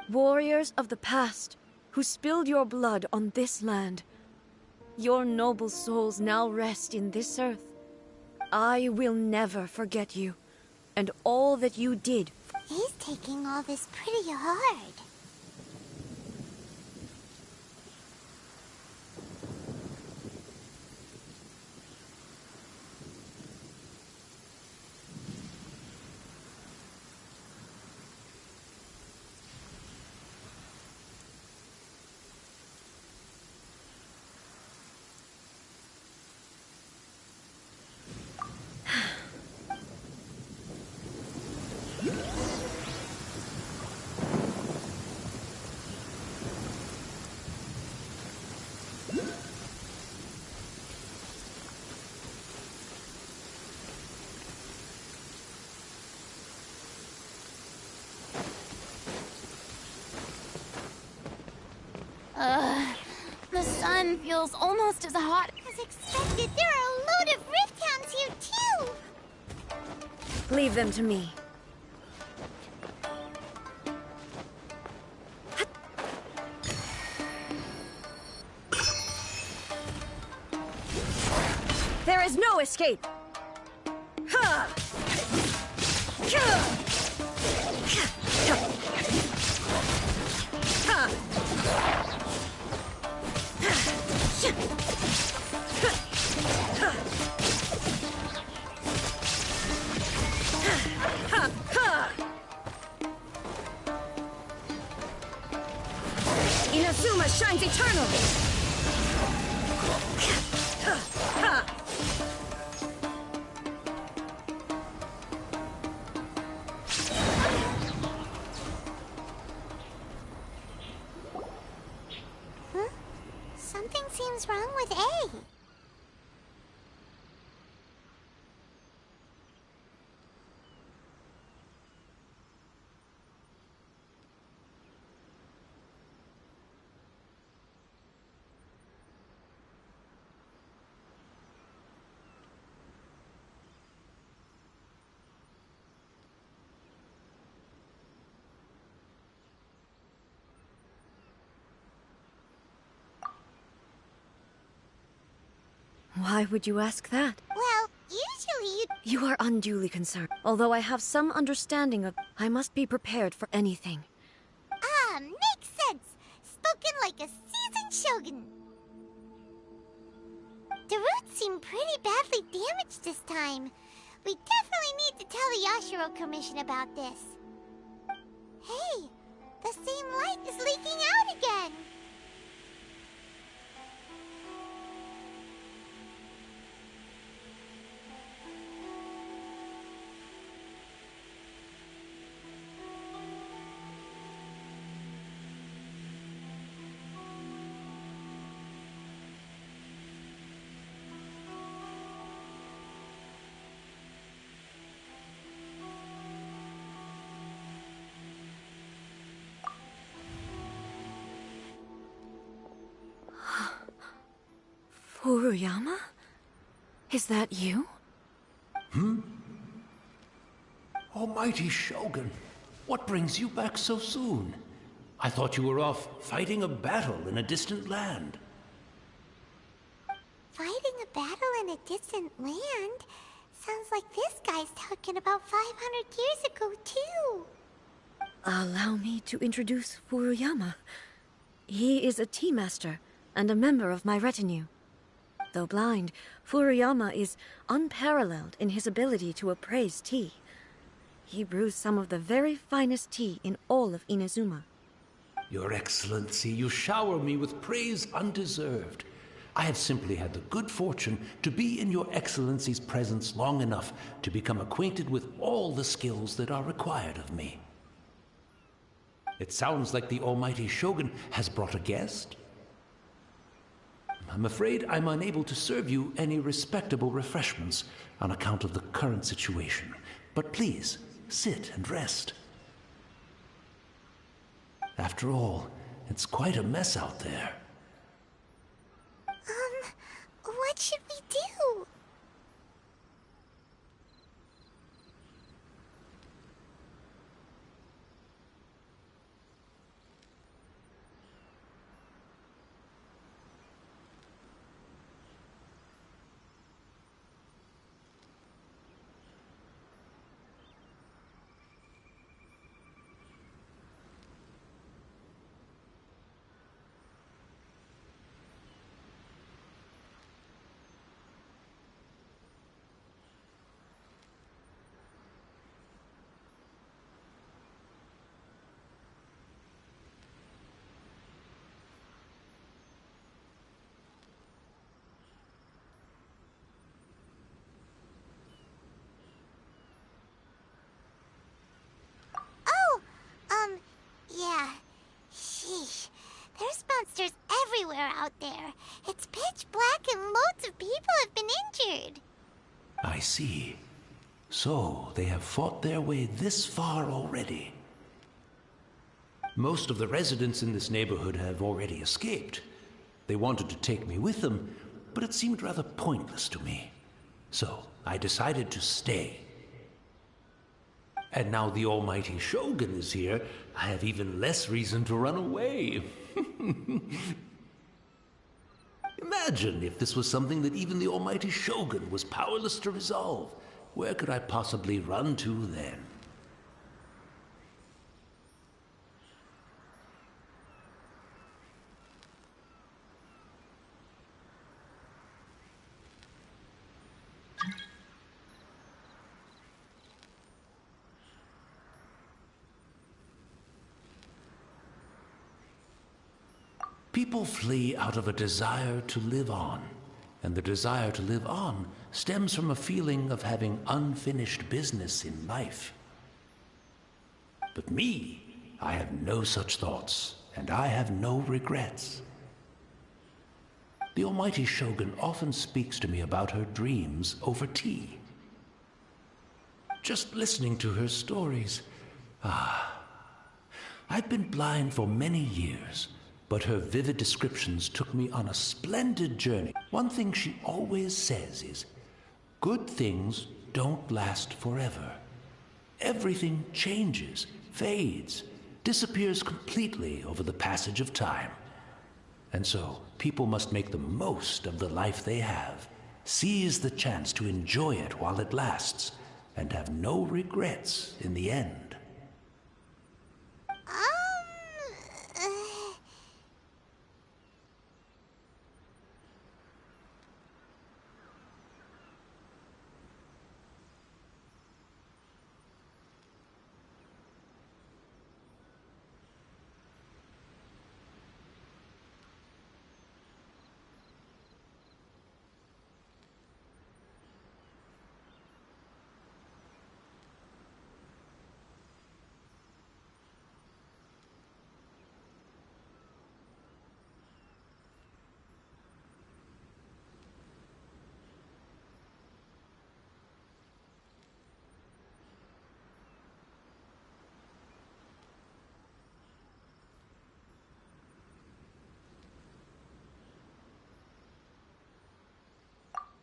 Warriors of the past, who spilled your blood on this land. Your noble souls now rest in this earth. I will never forget you, and all that you did. He's taking all this pretty hard. The sun feels almost as hot. As expected, there are a load of rift hounds here too! Leave them to me. There is no escape! Ha! Inazuma shines eternal! Huh? Something seems wrong with A. Why would you ask that? Well, usually You are unduly concerned. Although I have some understanding of... I must be prepared for anything. Ah, makes sense. Spoken like a seasoned shogun. The roots seem pretty badly damaged this time. We definitely need to tell the Yashiro Commission about this. Hey, the same light is leaking out again. Furuyama? Is that you? Almighty Shogun, what brings you back so soon? I thought you were off fighting a battle in a distant land. Fighting a battle in a distant land? Sounds like this guy's talking about 500 years ago, too. Allow me to introduce Furuyama. He is a tea master and a member of my retinue. Though blind, Furuyama is unparalleled in his ability to appraise tea. He brews some of the very finest tea in all of Inazuma. Your Excellency, you shower me with praise undeserved. I have simply had the good fortune to be in Your Excellency's presence long enough to become acquainted with all the skills that are required of me. It sounds like the Almighty Shogun has brought a guest. I'm afraid I'm unable to serve you any respectable refreshments on account of the current situation. But please, sit and rest. After all, it's quite a mess out there. What should we do? Yeah. Sheesh. There's monsters everywhere out there. It's pitch black and loads of people have been injured. I see. So, they have fought their way this far already. Most of the residents in this neighborhood have already escaped. They wanted to take me with them, but it seemed rather pointless to me. So, I decided to stay. And now the almighty Shogun is here, I have even less reason to run away. Imagine if this was something that even the almighty Shogun was powerless to resolve. Where could I possibly run to then? People flee out of a desire to live on, and the desire to live on stems from a feeling of having unfinished business in life. But me, I have no such thoughts, and I have no regrets. The almighty Shogun often speaks to me about her dreams over tea. Just listening to her stories, I've been blind for many years, but her vivid descriptions took me on a splendid journey. One thing she always says is, good things don't last forever. Everything changes, fades, disappears completely over the passage of time. And so, people must make the most of the life they have, seize the chance to enjoy it while it lasts, and have no regrets in the end.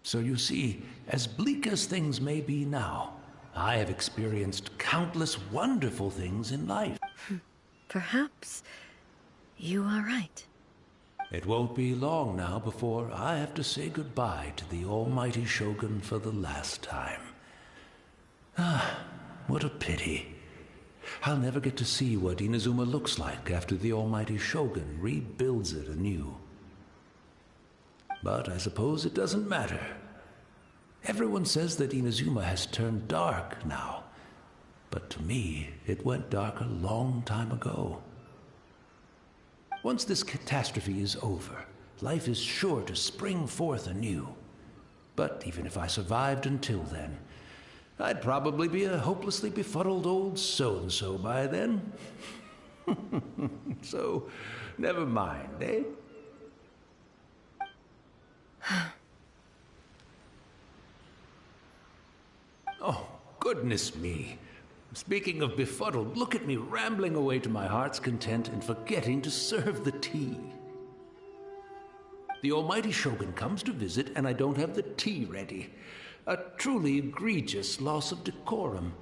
So you see, as bleak as things may be now, I have experienced countless wonderful things in life. Perhaps you are right. It won't be long now before I have to say goodbye to the almighty Shogun for the last time. What a pity. I'll never get to see what Inazuma looks like after the almighty Shogun rebuilds it anew. But I suppose it doesn't matter. Everyone says that Inazuma has turned dark now, but to me, it went dark a long time ago. Once this catastrophe is over, life is sure to spring forth anew. But even if I survived until then, I'd probably be a hopelessly befuddled old so-and-so by then. So, never mind, eh? Oh, goodness me. Speaking of befuddled, look at me rambling away to my heart's content and forgetting to serve the tea. The almighty Shogun comes to visit and I don't have the tea ready. A truly egregious loss of decorum.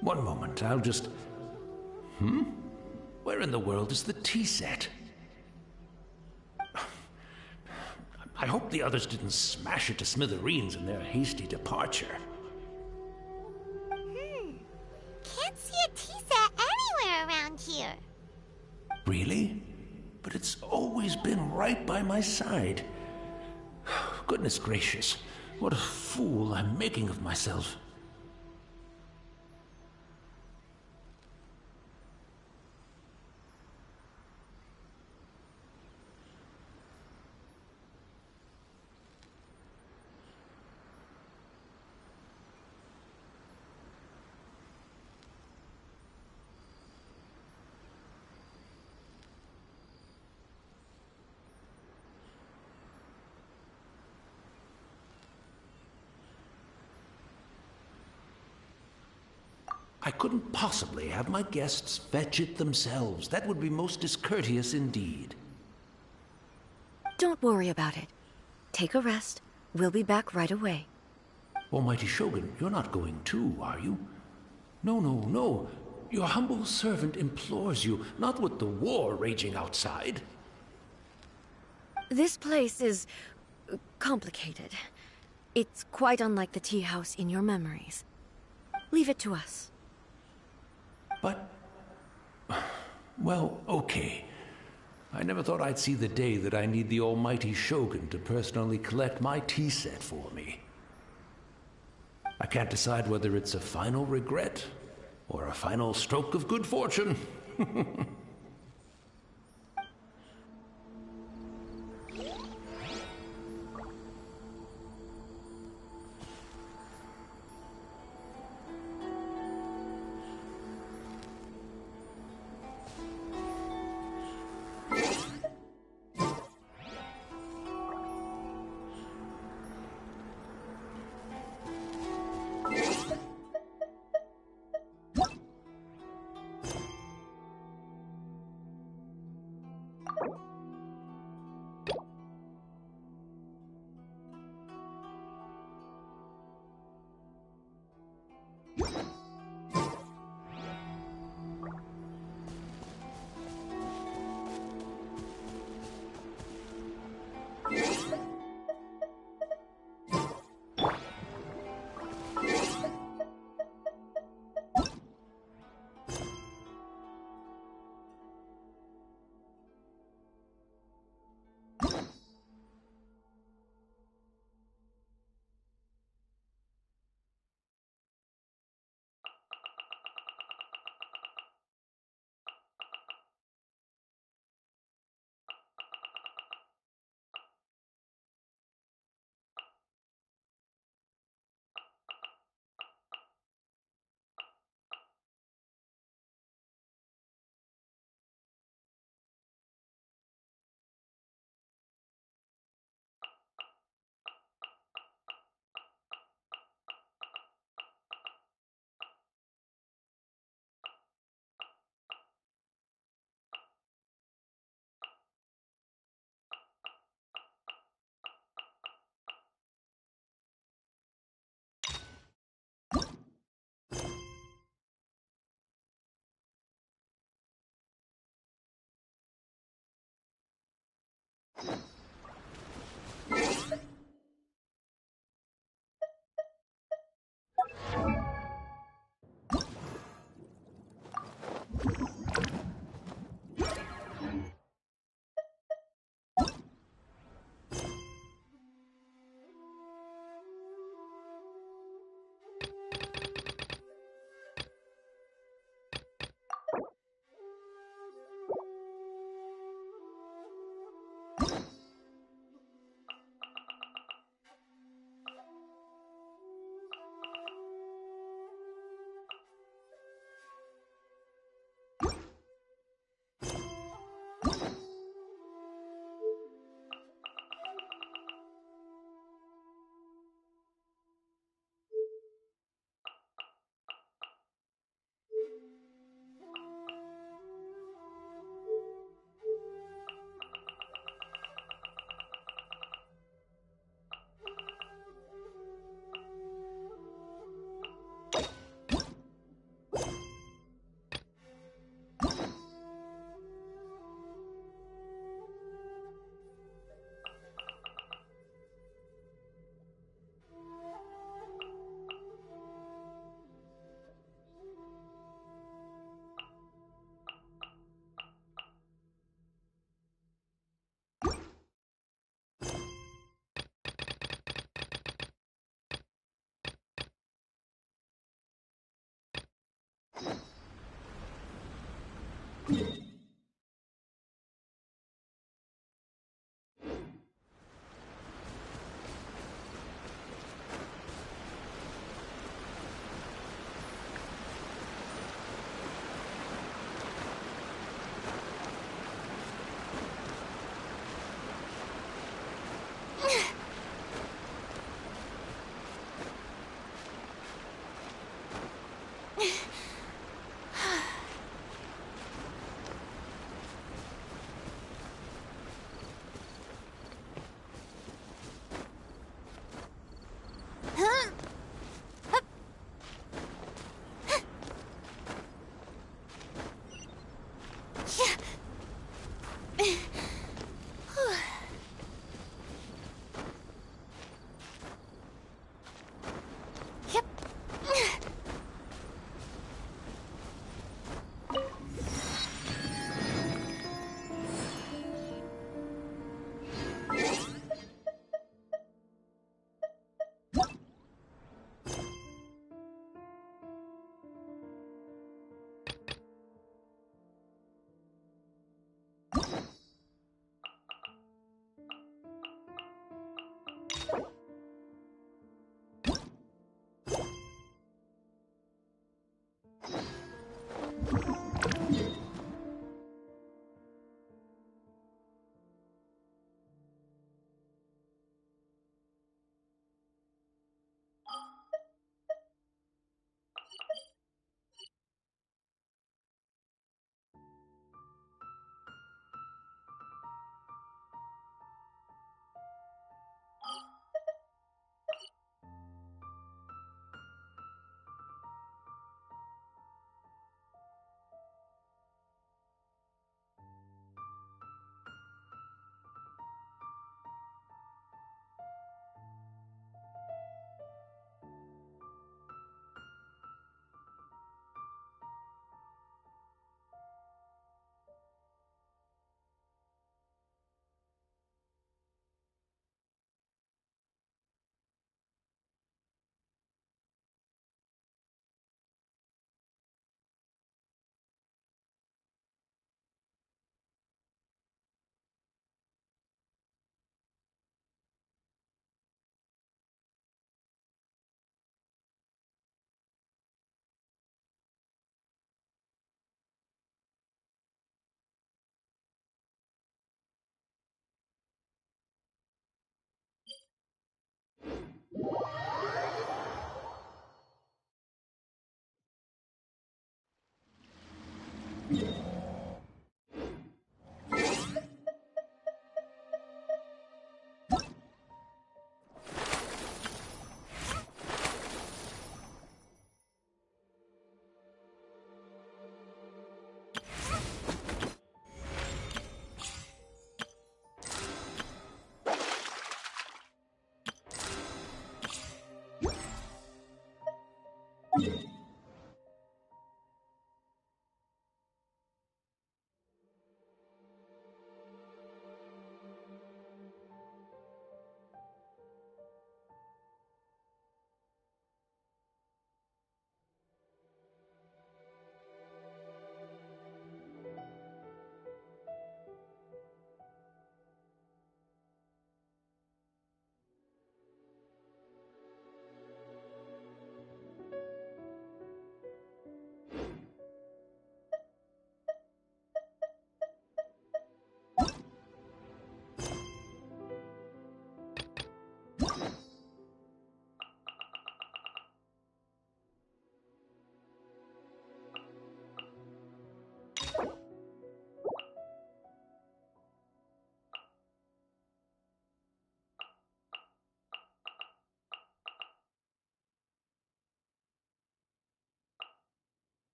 One moment, I'll just... Where in the world is the tea set? I hope the others didn't smash it to smithereens in their hasty departure. Can't see a tea set anywhere around here. Really? But it's always been right by my side. Goodness gracious, what a fool I'm making of myself. I couldn't possibly have my guests fetch it themselves. That would be most discourteous indeed. Don't worry about it. Take a rest. We'll be back right away. Almighty Shogun, you're not going too, are you? No, no, no. Your humble servant implores you, not with the war raging outside. This place is... complicated. It's quite unlike the tea house in your memories. Leave it to us. But... well, okay. I never thought I'd see the day that I need the almighty Shogun to personally collect my tea set for me. I can't decide whether it's a final regret or a final stroke of good fortune.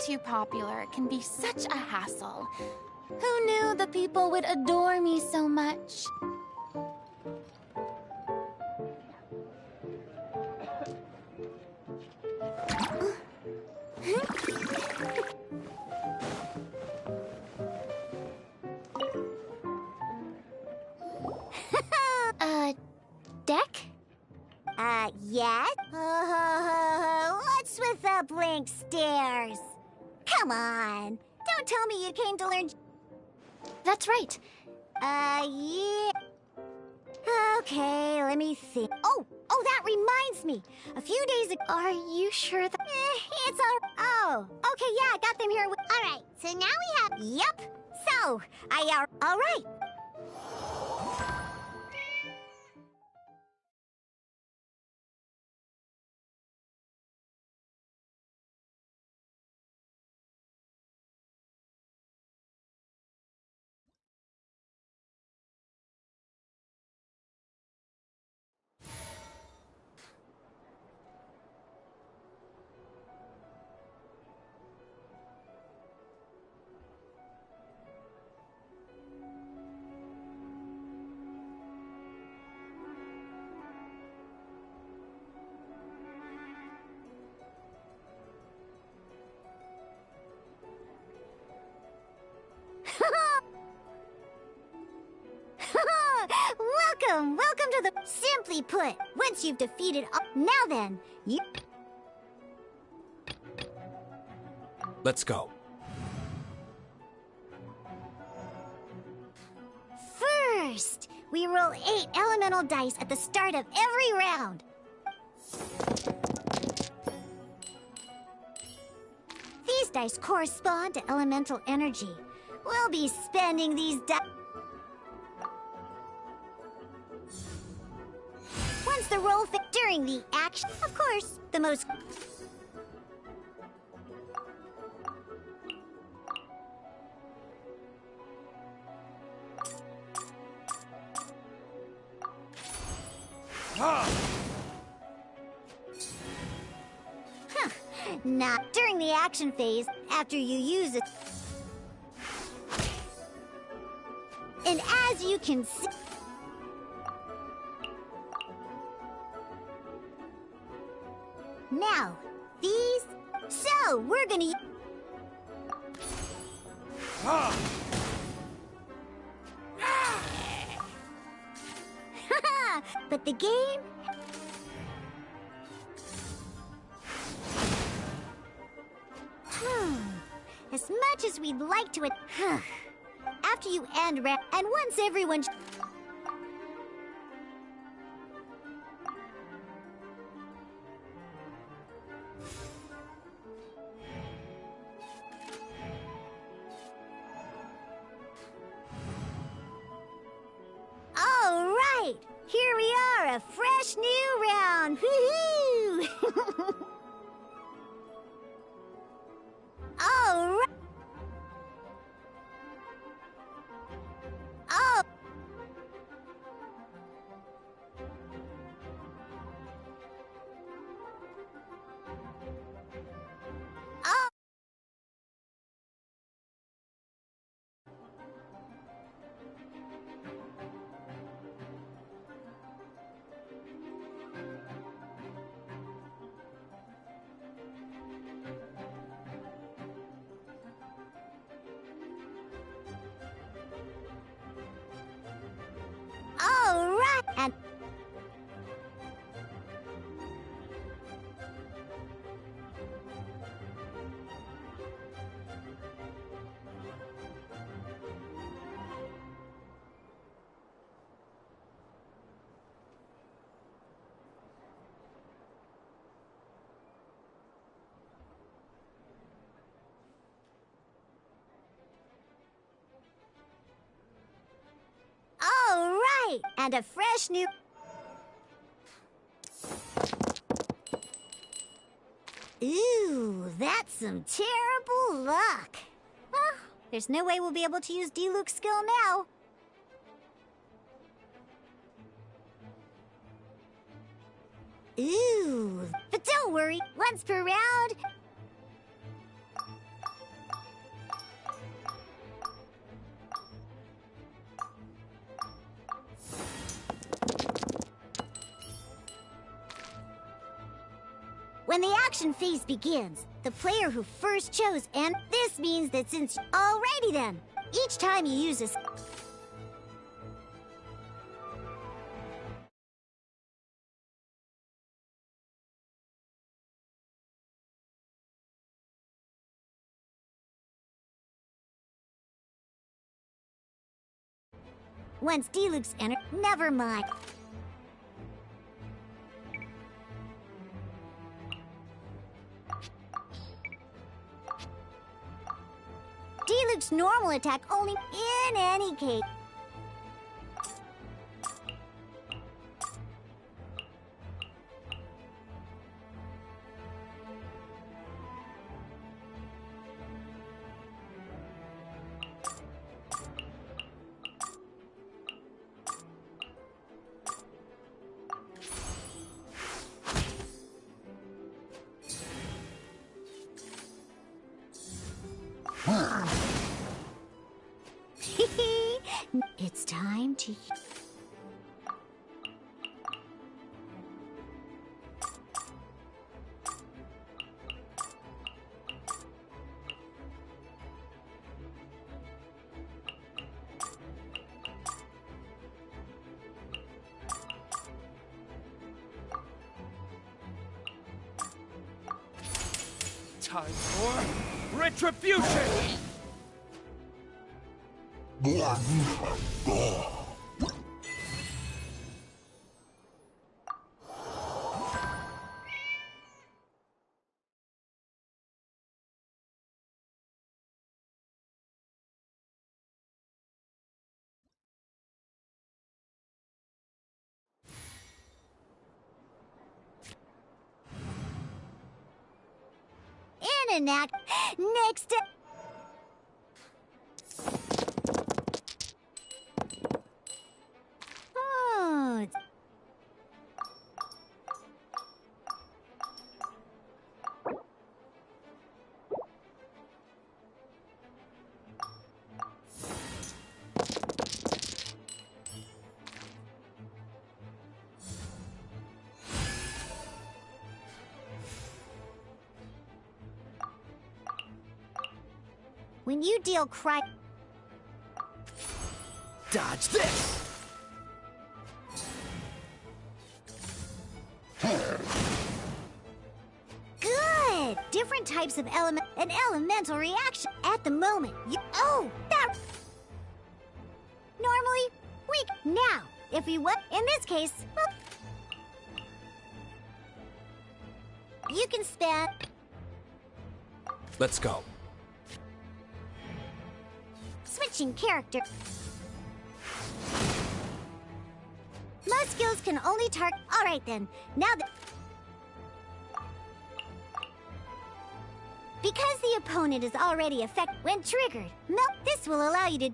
too popular can be such a hassle. Who knew the people would adore me so much? Deck? Yes? What's with the blank stares? Come on. Don't tell me you came to learn... That's right. Yeah. Okay, let me think. Oh, that reminds me. A few days ago... Are you sure that... It's all... Oh, okay, yeah, I got them here. All right, so now we have... Yep. So, all right. Welcome to the... Simply put, once you've defeated all... Now then, you... Let's go. First, we roll 8 elemental dice at the start of every round. These dice correspond to elemental energy. We'll be spending these dice... Once the roll fit during the action, of course, the most... Not during the action phase, after you use it. And as you can see... Now, these... So, we're gonna... But the game... As much as we'd like to... After you end round... And once everyone... All right! Here we are, a fresh new round! Woohoo! All right! Oh! Oh! All right! And... All right! And a fresh new... Ooh, that's some terrible luck. Well, there's no way we'll be able to use D-Luke's skill now. Ooh, but don't worry, once per round... When the action phase begins, the player who first chose, and this means that since... Alrighty then! Each time you use this... Once Deluxe enter... Never mind. Deluxe normal attack only in any case. It's time to... Time for retribution! In an act. Next... Oh... When you deal Dodge this! Good! Different types of an elemental reaction. At the moment, oh! That... Normally, weak. Now, if we would... In this case, well, you can spend... Let's go. Switching character. Most skills can only target... Alright then, now that... Because the opponent is already affected when triggered, this will allow you to...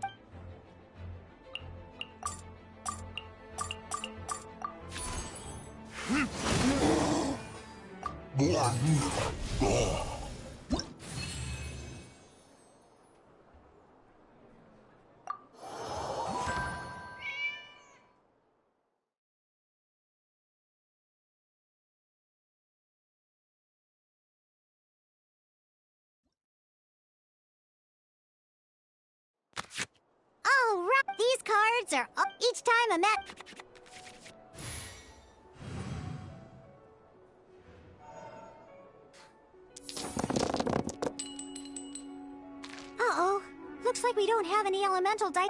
All right, these cards are up each time a met. Uh-oh, looks like we don't have any elemental die.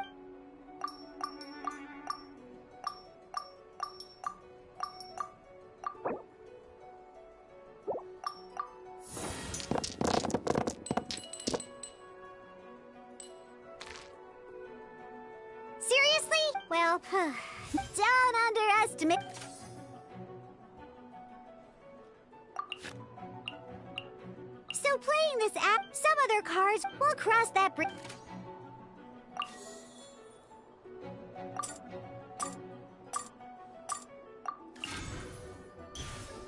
Well, don't underestimate... So playing this app, some other cards will cross that bridge.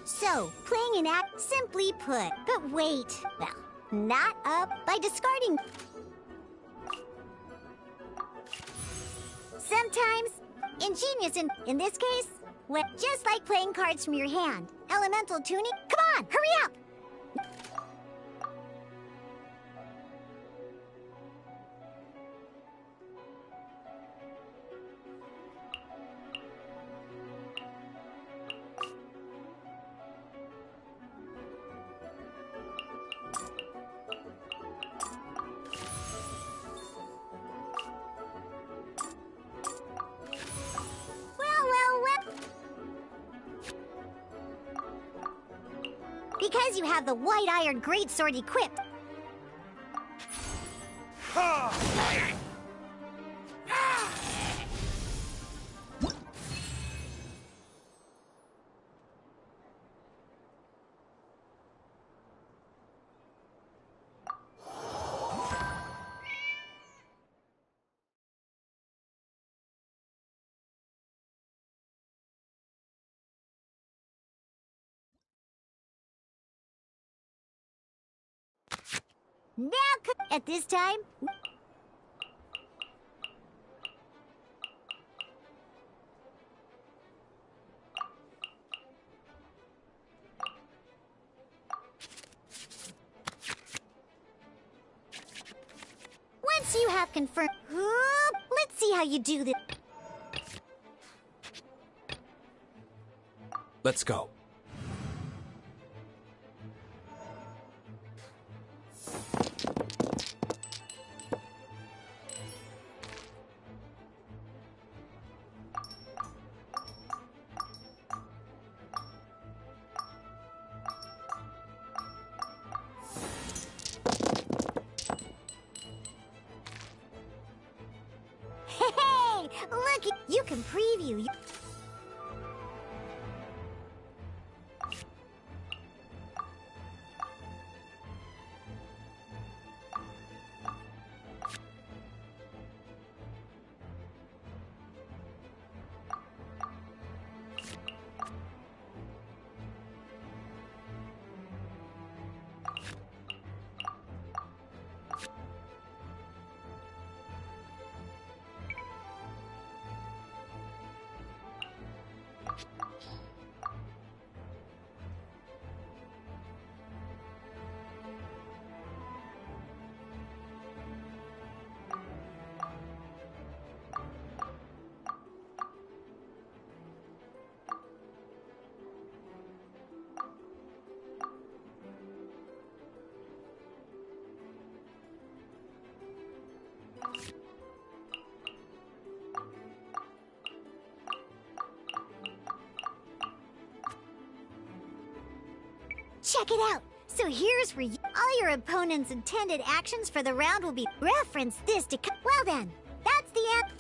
So, playing an act, simply put. But wait, well, not up by discarding... Sometimes, ingenious in this case, just like playing cards from your hand. Elemental tuning, come on, hurry up! Well. Because you have the white iron greatsword equipped. Now, at this time... Once you have confirmed... let's see how you do this. Let's go. Hey, look, you can preview. Check it out! So here's where all your opponent's intended actions for the round will be reference this to... Well then, that's the end.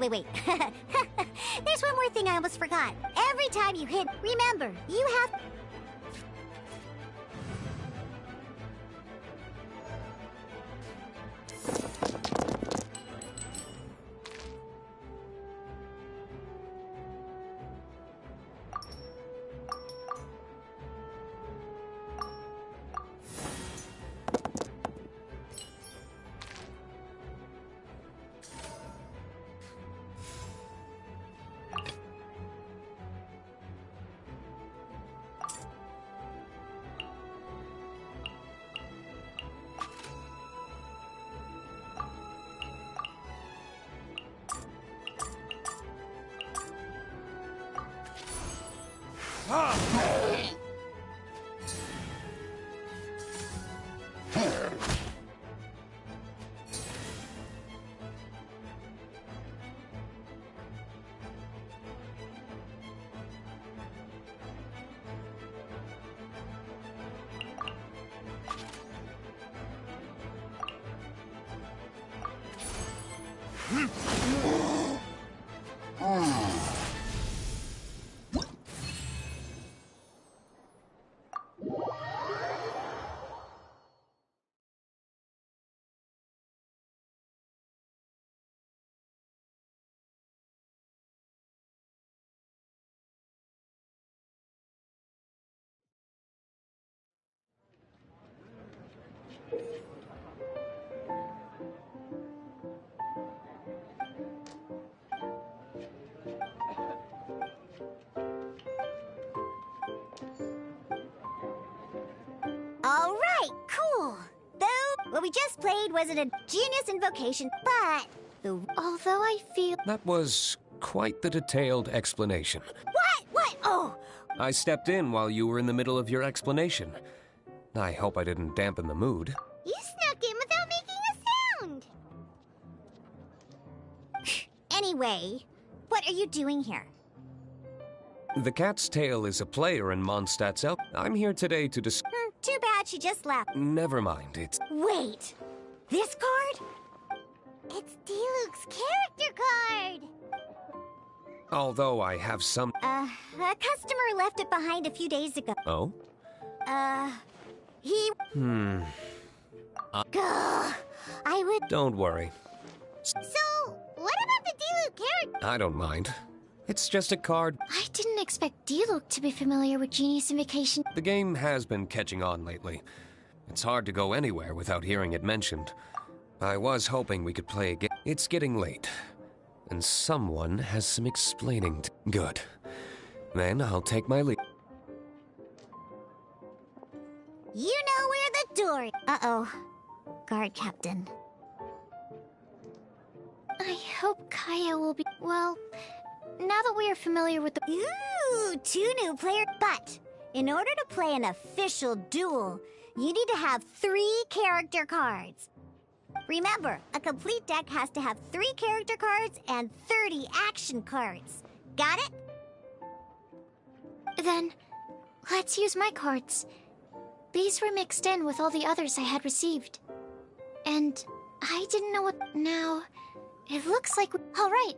Wait. There's one more thing I almost forgot. Every time you hit, remember, you have... All right, cool. Though, what we just played wasn't a genius invocation, but although I feel... That was quite the detailed explanation. What? Oh! I stepped in while you were in the middle of your explanation. I hope I didn't dampen the mood. You snuck in without making a sound. Anyway, what are you doing here? The Cat's Tail is a player in Mondstadt's Elk. I'm here today to Too bad she just left. Never mind, it's... Wait! This card? It's Diluc's character card! Although I have some... A customer left it behind a few days ago. Oh? He... Gah, I would... Don't worry. So, what about the Diluc character? I don't mind. It's just a card. I didn't expect Diluc to be familiar with Genius Invocation. The game has been catching on lately. It's hard to go anywhere without hearing it mentioned. I was hoping we could play again. It's getting late, and someone has some explaining to... Good. Then I'll take my leave. You know where the door... Uh-oh. Guard captain. I hope Kaya will be... Well, now that we are familiar with the... Ooh, 2 new players. But, in order to play an official duel, you need to have 3 character cards. Remember, a complete deck has to have 3 character cards and 30 action cards. Got it? Then, let's use my cards. These were mixed in with all the others I had received. And I didn't know what... Now, it looks like... All right.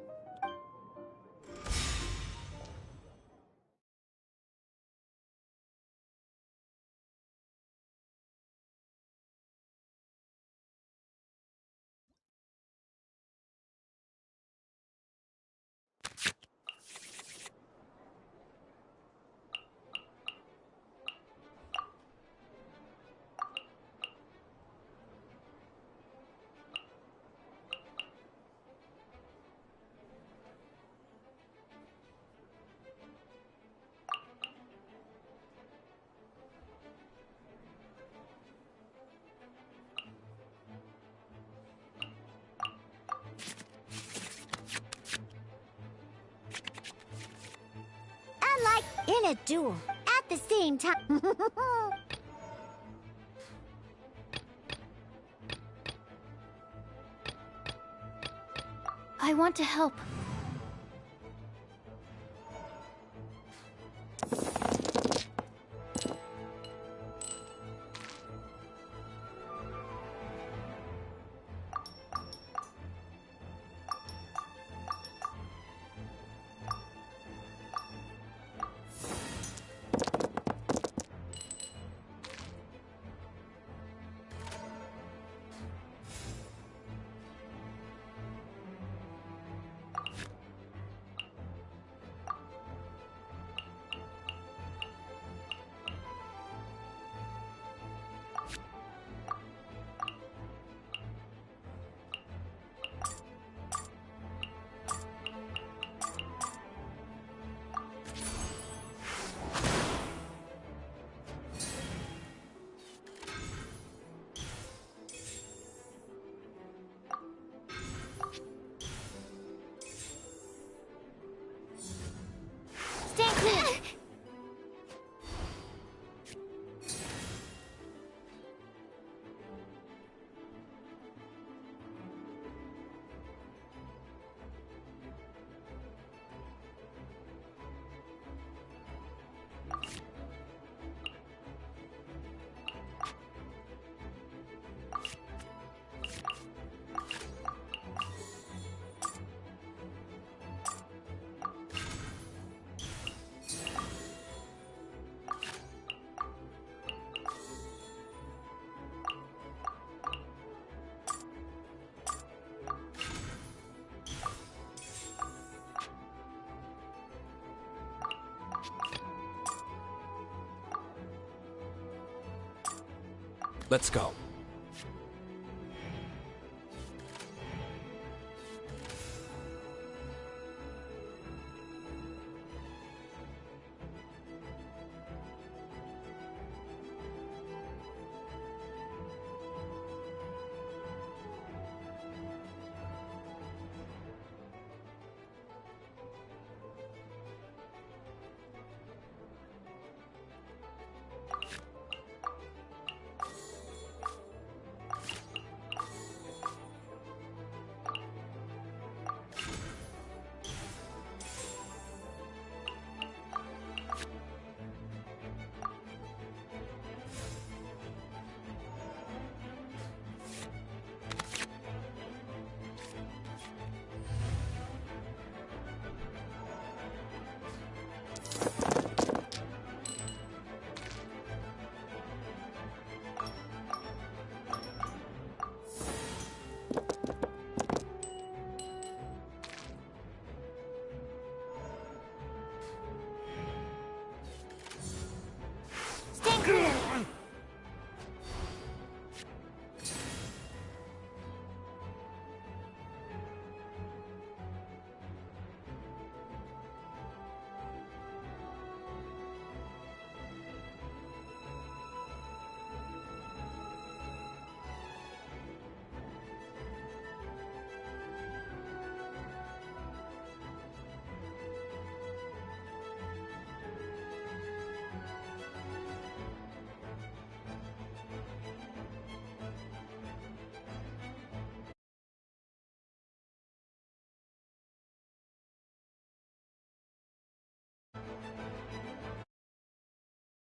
Unlike in a duel, at the same time. I want to help. Let's go.